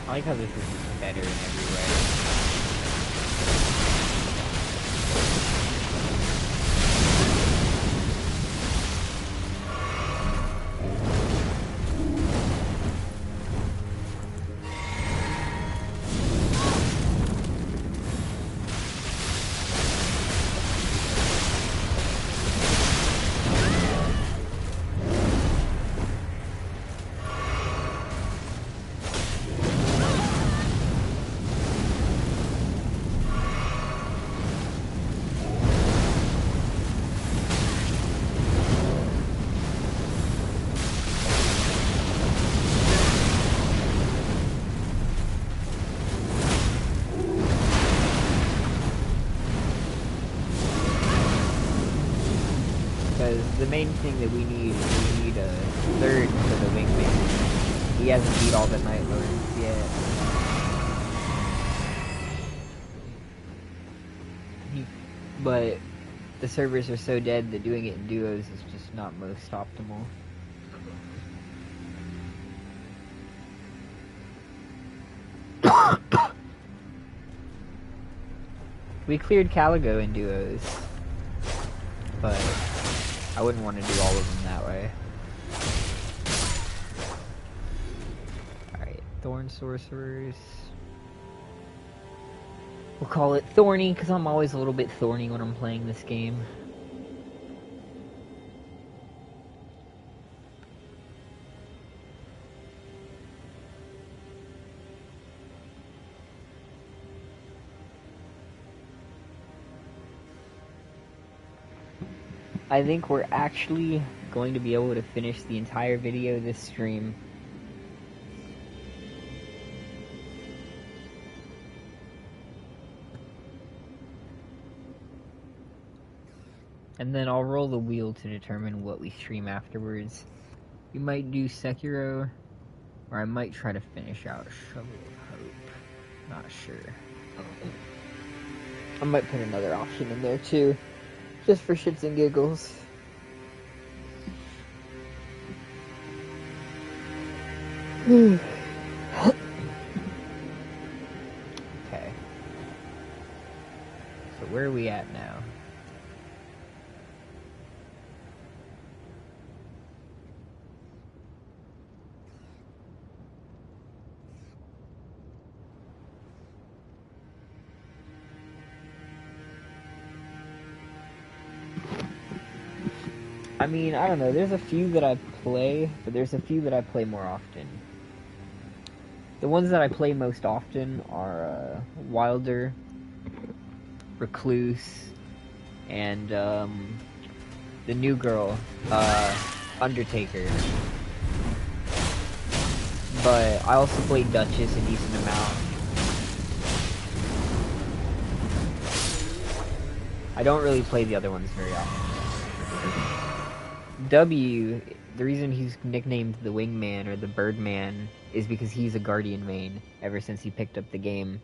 I like how this is better in every way. Because the main thing that we need is we need a third for the wingman. He hasn't beat all the Night Lords yet. But the servers are so dead that doing it in duos is just not most optimal. We cleared Caligo in duos, but I wouldn't want to do all of them that way. Alright, Thorn Sorcerers. We'll call it Thorny, because I'm always a little bit thorny when I'm playing this game. I think we're actually going to be able to finish the entire video this stream. And then I'll roll the wheel to determine what we stream afterwards. We might do Sekiro, or I might try to finish out Shovel of Hope. Not sure. I might put another option in there too. Just for shits and giggles. Okay. So where are we at now? I mean, I don't know, there's a few that I play, but there's a few that I play more often. The ones that I play most often are Wilder, Recluse, and the new girl, Undertaker. But I also play Duchess a decent amount. I don't really play the other ones very often. W, the reason he's nicknamed the Wingman or the Birdman is because he's a Guardian main ever since he picked up the game.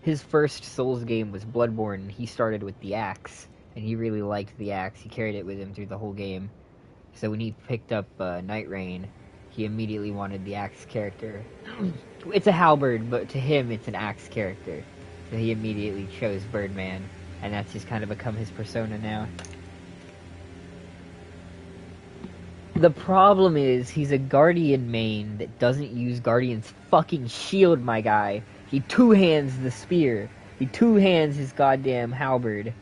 His first Souls game was Bloodborne. He started with the axe, and he really liked the axe. He carried it with him through the whole game. So when he picked up Night Rain, he immediately wanted the axe character. It's a halberd, but to him it's an axe character. So he immediately chose Birdman, and that's just kind of become his persona now. The problem is, he's a Guardian main that doesn't use Guardian's fucking shield, my guy. He two-hands the spear. He two-hands his goddamn halberd.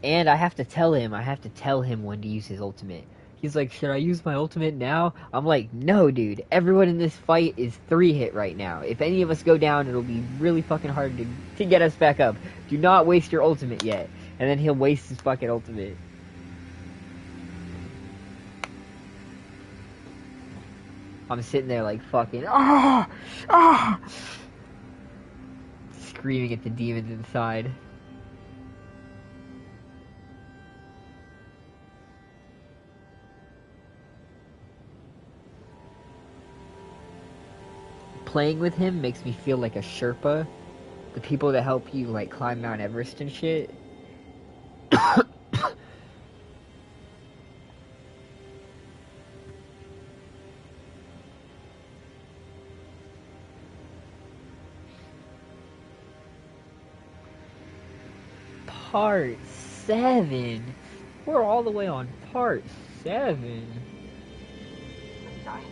And I have to tell him when to use his ultimate. He's like, should I use my ultimate now? I'm like, no, dude. Everyone in this fight is 3-hit right now. If any of us go down, it'll be really fucking hard to get us back up. Do not waste your ultimate yet. And then he'll waste his fucking ultimate. I'm sitting there like fucking, screaming at the demons inside. Playing with him makes me feel like a Sherpa. The people that help you, like, climb Mount Everest and shit. Part 7? We're all the way on part 7. The giant.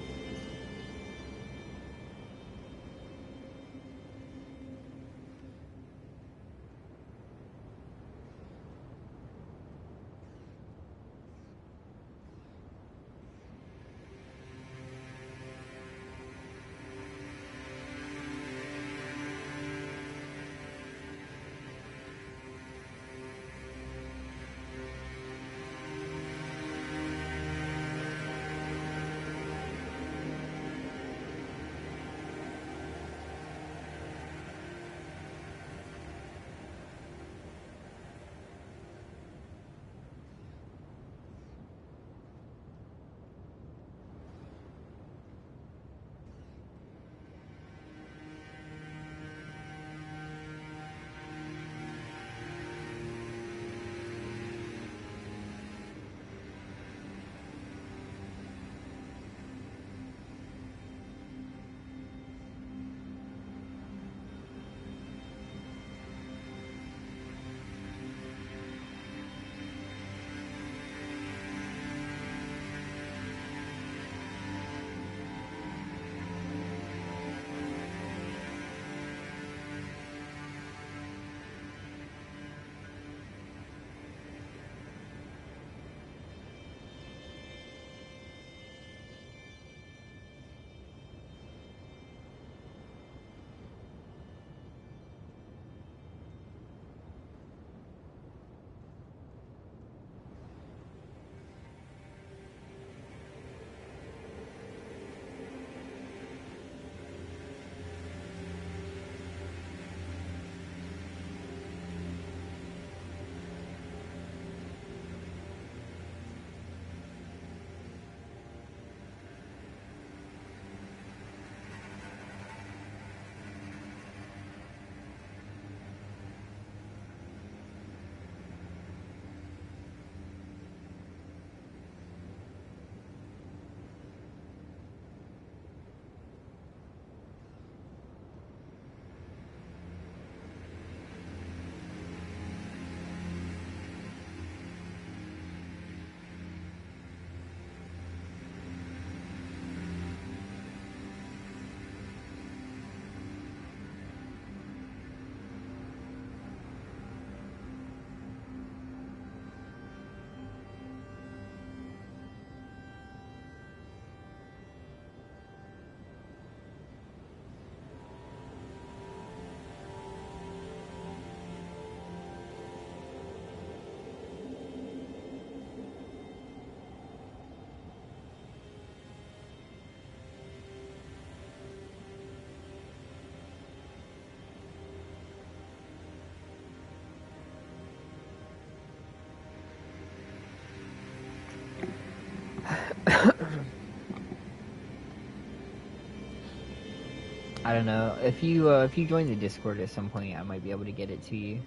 I don't know. If you join the Discord at some point, I might be able to get it to you.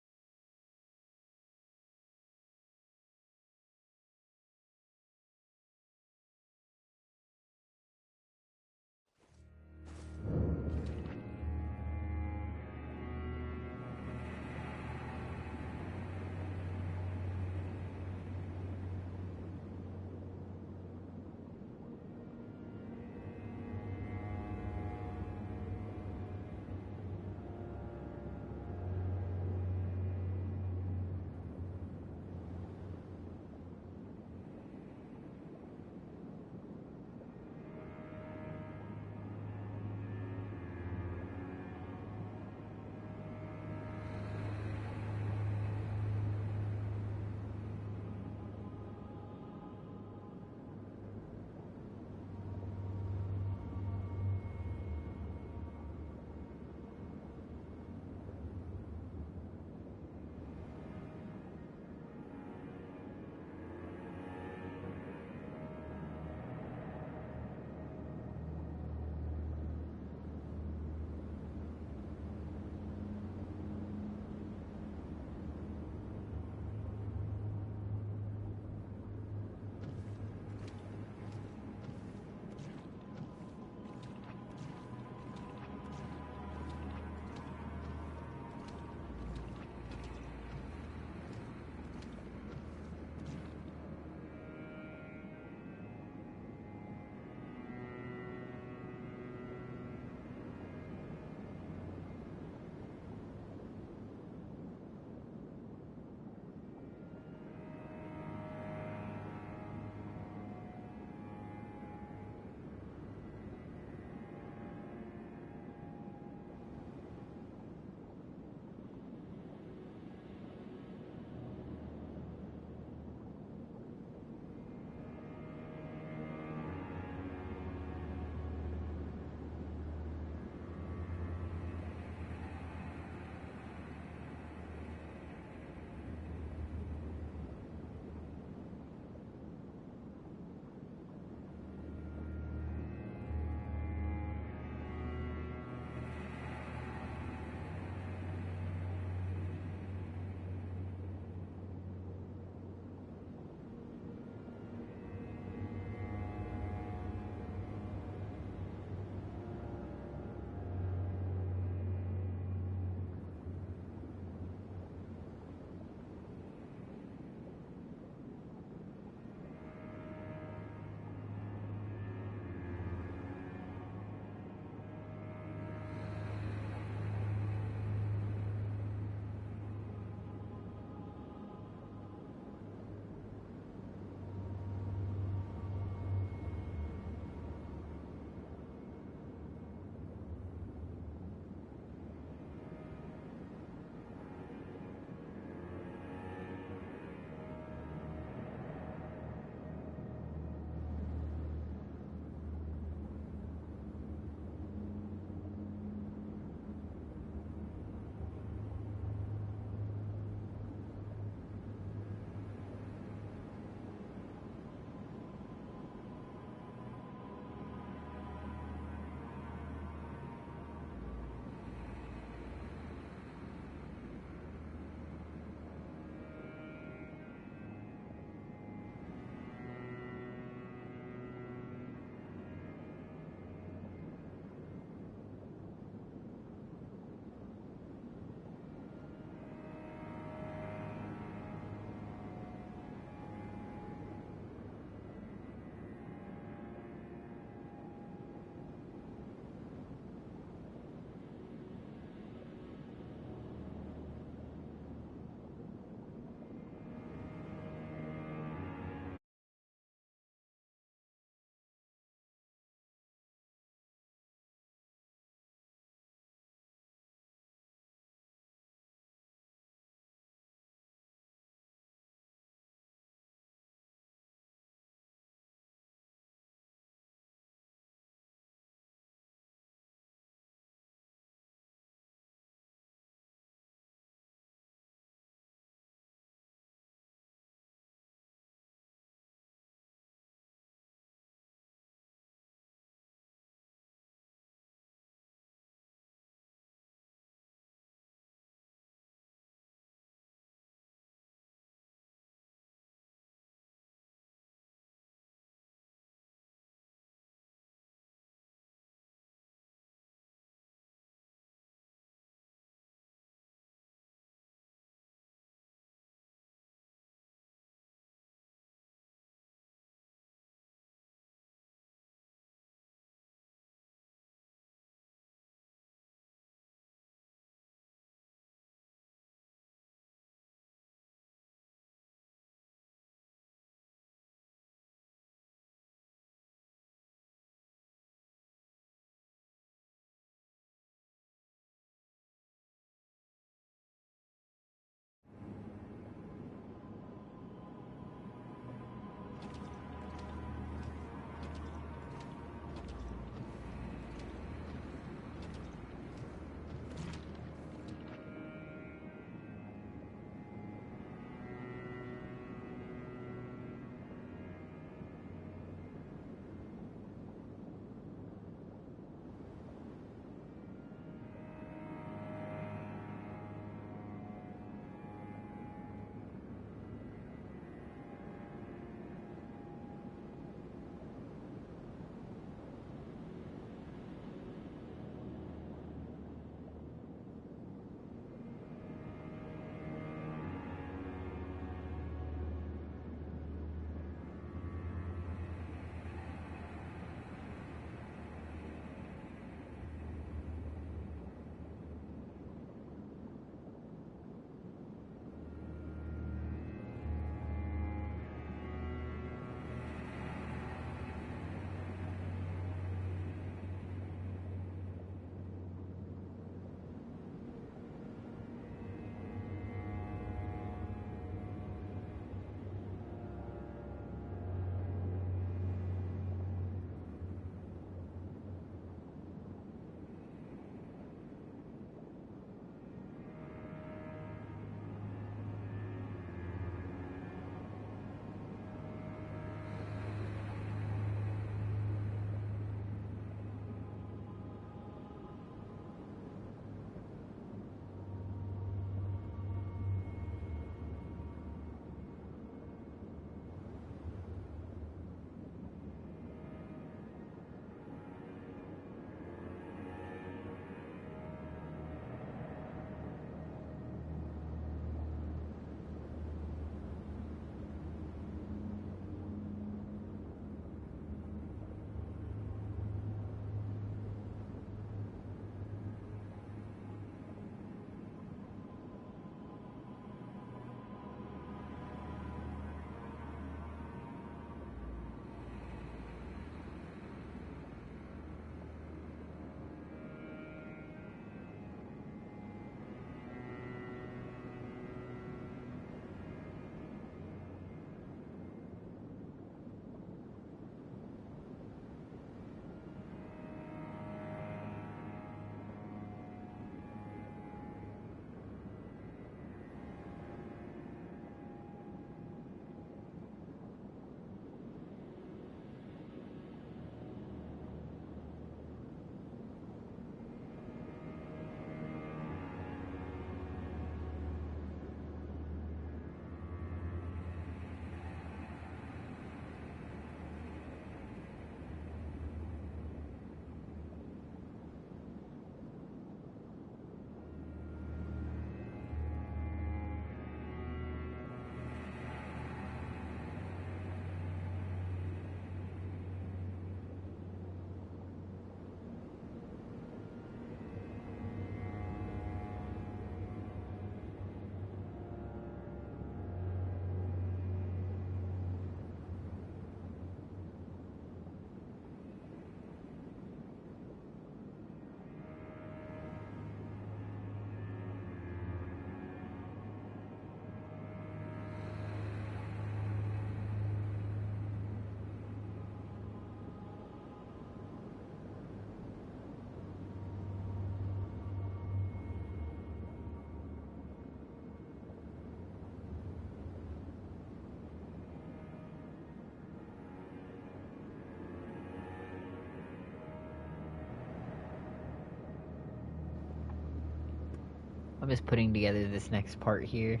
I'm just putting together this next part here.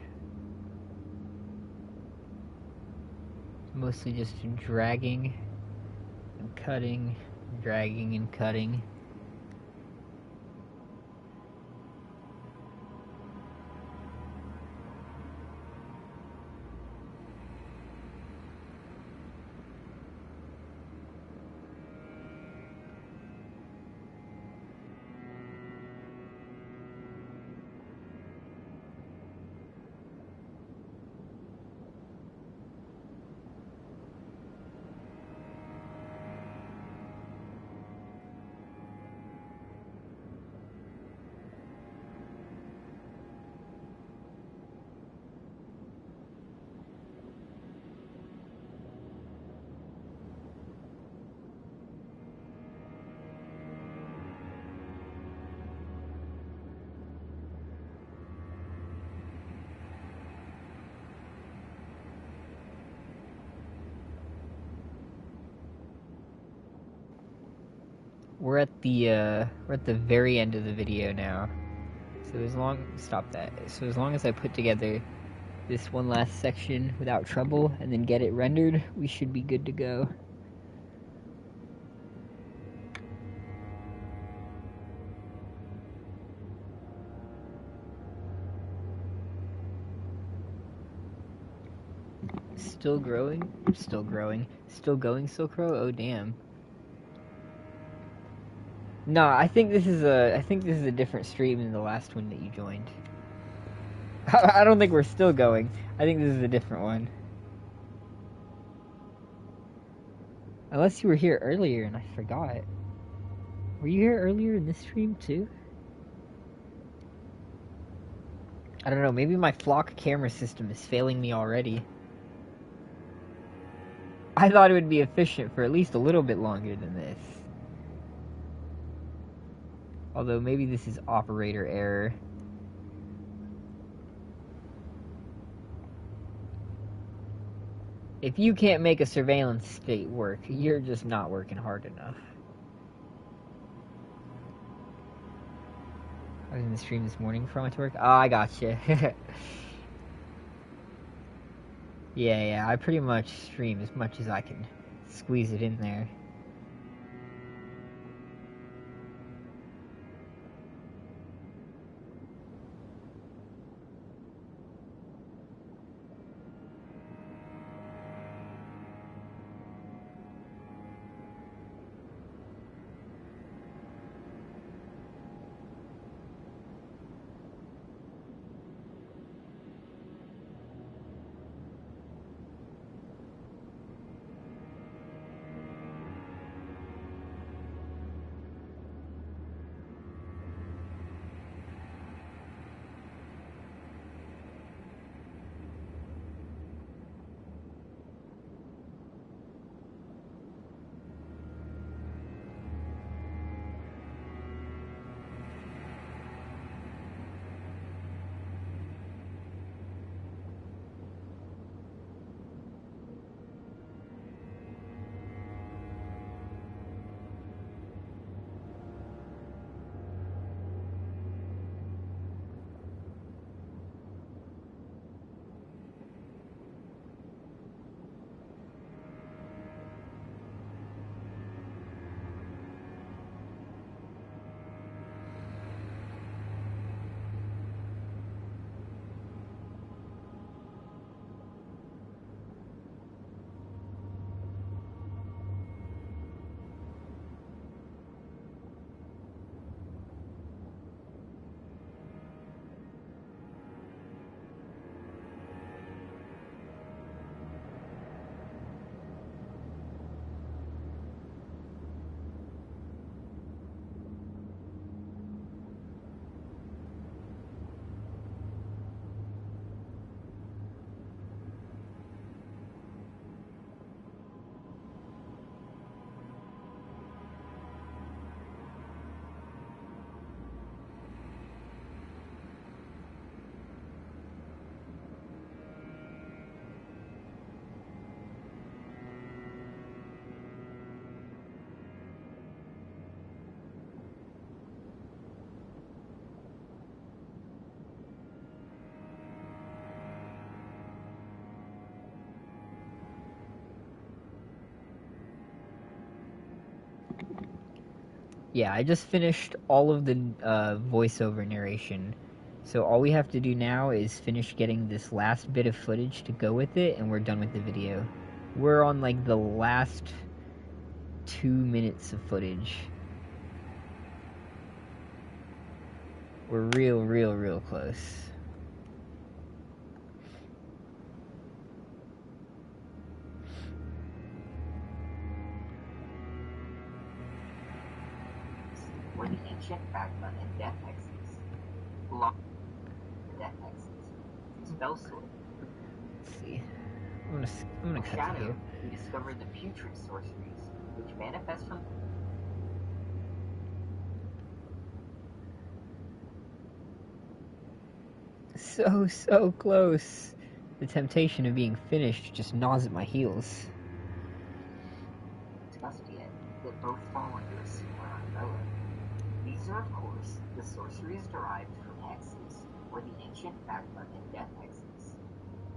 Mostly just dragging and cutting, dragging and cutting. We're at the very end of the video now. So as long as I put together this one last section without trouble and then get it rendered, we should be good to go. Still growing, still going, Silkrow. Oh damn. No, I think this is a different stream than the last one that you joined. I don't think we're still going. I think this is a different one. Unless you were here earlier and I forgot. Were you here earlier in this stream too? I don't know, maybe my flock camera system is failing me already. I thought it would be efficient for at least a little bit longer than this. Although maybe this is operator error. If you can't make a surveillance state work, you're just not working hard enough. I was in the stream this morning before I went to work. Oh, I gotcha. Yeah, I pretty much stream as much as I can squeeze it in there. Yeah, I just finished all of the voiceover narration. So all we have to do now is finish getting this last bit of footage to go with it, and we're done with the video. We're on like the last 2 minutes of footage. We're real close. Where the ancient magma and death hexes belong to the death hexes from spell sword. Let's see. I'm gonna cut to Shadow, here. we discovered the putrid sorceries, which manifest from So close. The temptation of being finished just gnaws at my heels. discussed yet, that both fall under a similar umbrella. These are, of course, the sorceries derived from hexes, or the ancient magma and death hexes.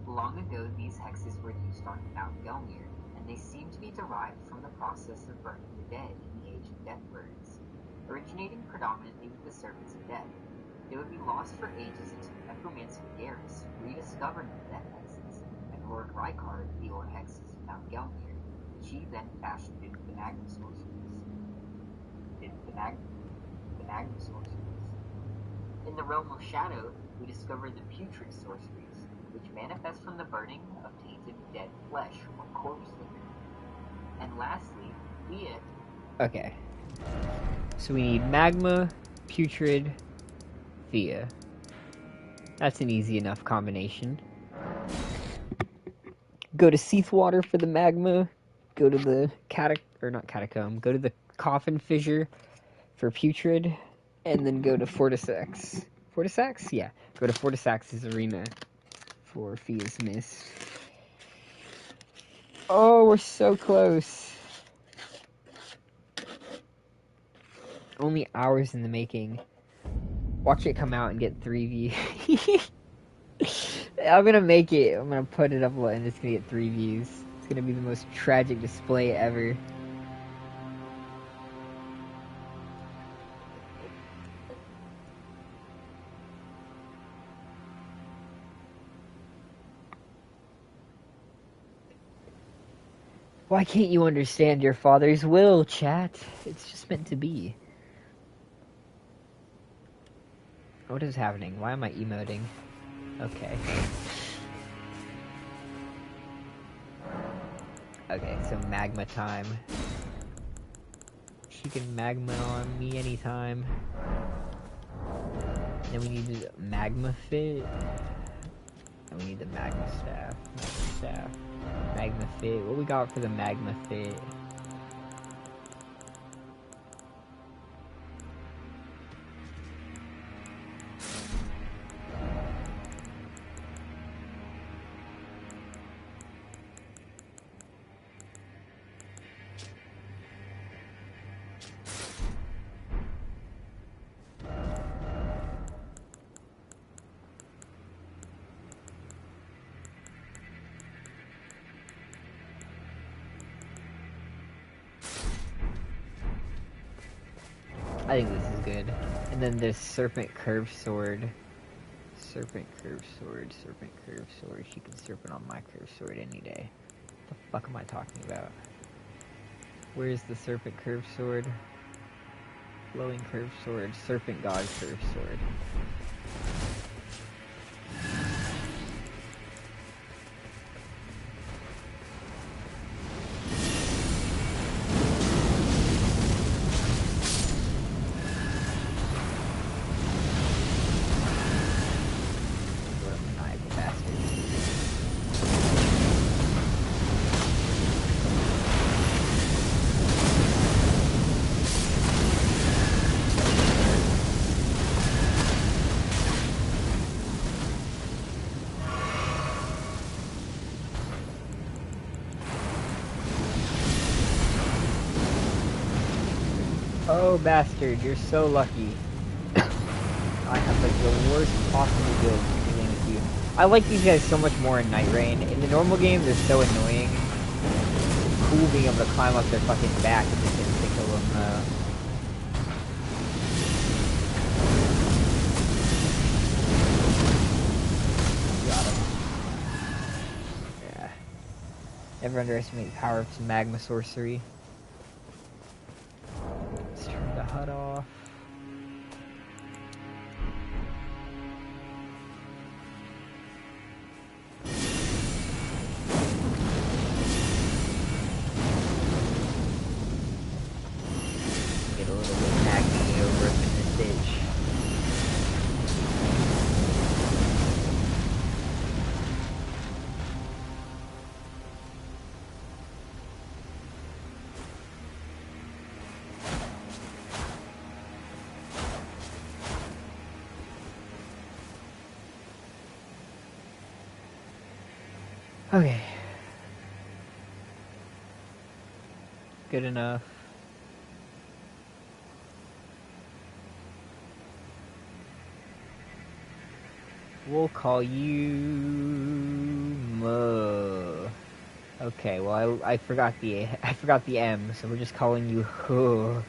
Long ago, these hexes were used on Mount Gelmir, and they seem to be derived from the process of burning the dead in the Age of Death Birds, originating predominantly with the Servants of Death. They would be lost for ages until necromancer Garrus rediscovered the death hexes, and Lord Rykard the ore hexes of Mount Gelmir, which he then fashioned into the Magma sorceries. In the realm of Shadow, we discovered the putrid sorceries, which manifest from the burning of tainted dead flesh or corpse liquor. And lastly, Okay. So we need magma, putrid, Thea. That's an easy enough combination. Go to Seathwater for the magma. Go to the go to the coffin fissure for putrid, and then go to Fortisax. Fortisax? Yeah. Go to Fortisax's arena for Feels Mist. Oh, we're so close. Only hours in the making. Watch it come out and get 3 views. I'm gonna make it. I'm gonna put it up and it's gonna get 3 views. It's gonna be the most tragic display ever. Why can't you understand your father's will, chat? It's just meant to be. What is happening? Why am I emoting? Okay. Okay, so magma time. She can magma on me anytime. Then we need the magma fit. And we need the magma staff. Magma fit. What we got for the magma fit? I think this is good. And then there's Serpent Curve Sword. Serpent Curve Sword. She can serpent on my Curve Sword any day. What the fuck am I talking about? Where's the Serpent Curve Sword? Flowing Curve Sword. Serpent God Curve Sword. Oh, bastard, you're so lucky. I have like the worst possible build for dealing with you. I like these guys so much more in Night Rain. In the normal game, they're so annoying. It's cool being able to climb up their fucking back and just instantly kill them. Never underestimate the power of some magma sorcery. Let's turn the HUD off. Get a little bit magma over in this ditch. Okay. Good enough. We'll call you Mo. Okay, well I forgot the M, so we're just calling you Huh.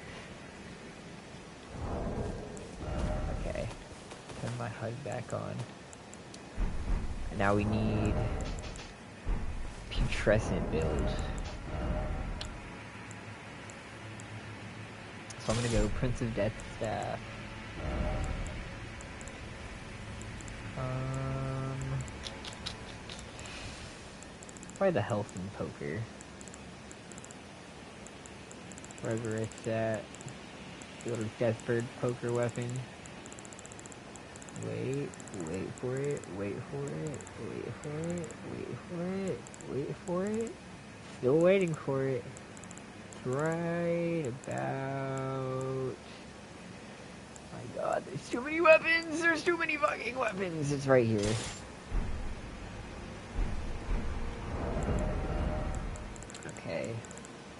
Okay. Turn my HUD back on. And now we need putrescent build. So I'm gonna go Prince of Death Staff. Probably the health and poker. Wherever it's at. Little Deathbird poker weapon. Wait for it, wait for it, wait for it, wait for it, wait for it. Still waiting for it. It's right about... My god, there's too many weapons! There's too many fucking weapons! It's right here. Okay.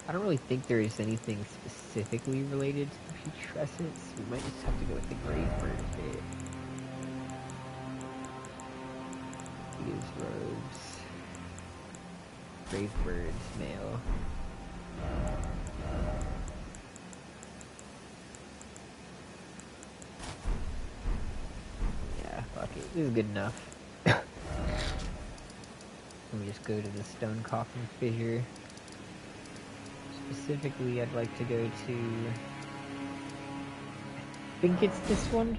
I don't really think there is anything specifically related to the putrescence. We might just have to go with the Gravebird bit. These robes. Gravebird's mail. Yeah, fuck it. This is good enough. Let me just go to the Stone Coffin Fissure. Specifically, I'd like to go to... I think it's this one?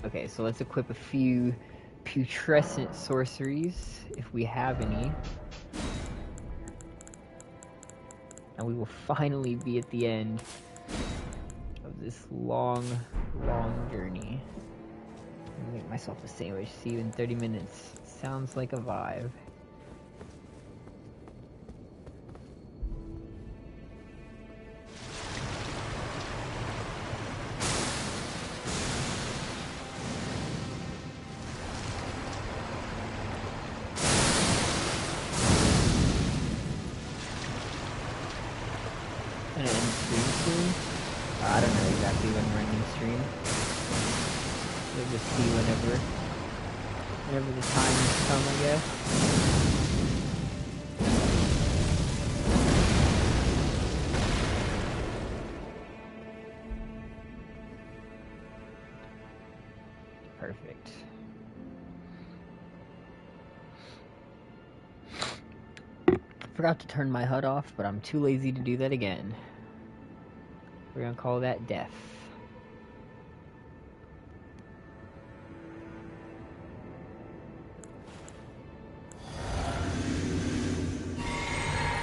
Okay, so let's equip a few putrescent sorceries, if we have any. And we will finally be at the end of this long, long journey. I'm gonna make myself a sandwich. See you in 30 minutes. Sounds like a vibe. Gonna end stream soon? I don't know exactly when we're ending stream. We'll just see whenever the times come, I guess. Perfect. forgot to turn my HUD off, but I'm too lazy to do that again. We're gonna call that death.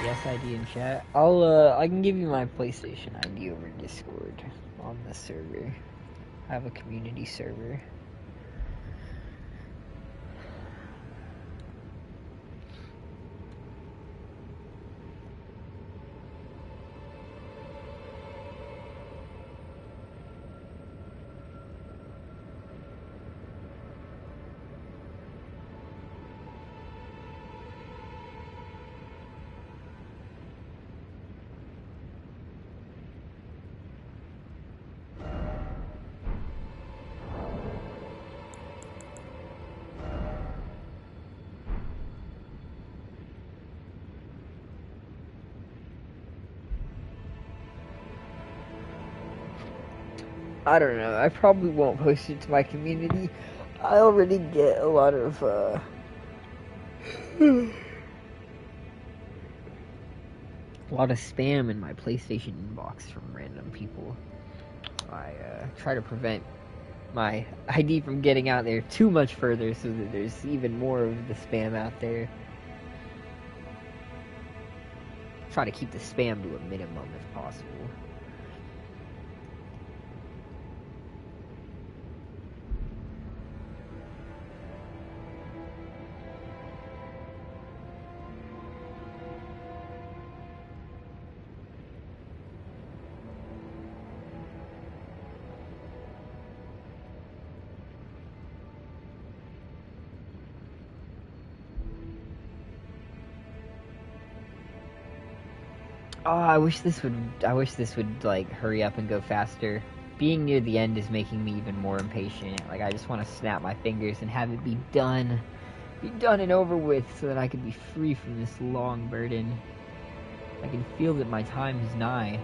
Yes, ID in chat. I can give you my PlayStation ID over Discord on the server. I have a community server. I don't know. I probably won't post it to my community. I already get a lot of a lot of spam in my PlayStation inbox from random people. I try to prevent my ID from getting out there too much further so that there's even more of the spam out there. Try to keep the spam to a minimum if possible. Oh, I wish this would like hurry up and go faster. Being near the end is making me even more impatient. Like I just want to snap my fingers and have it be done and over with so that I can be free from this long burden. I can feel that my time is nigh.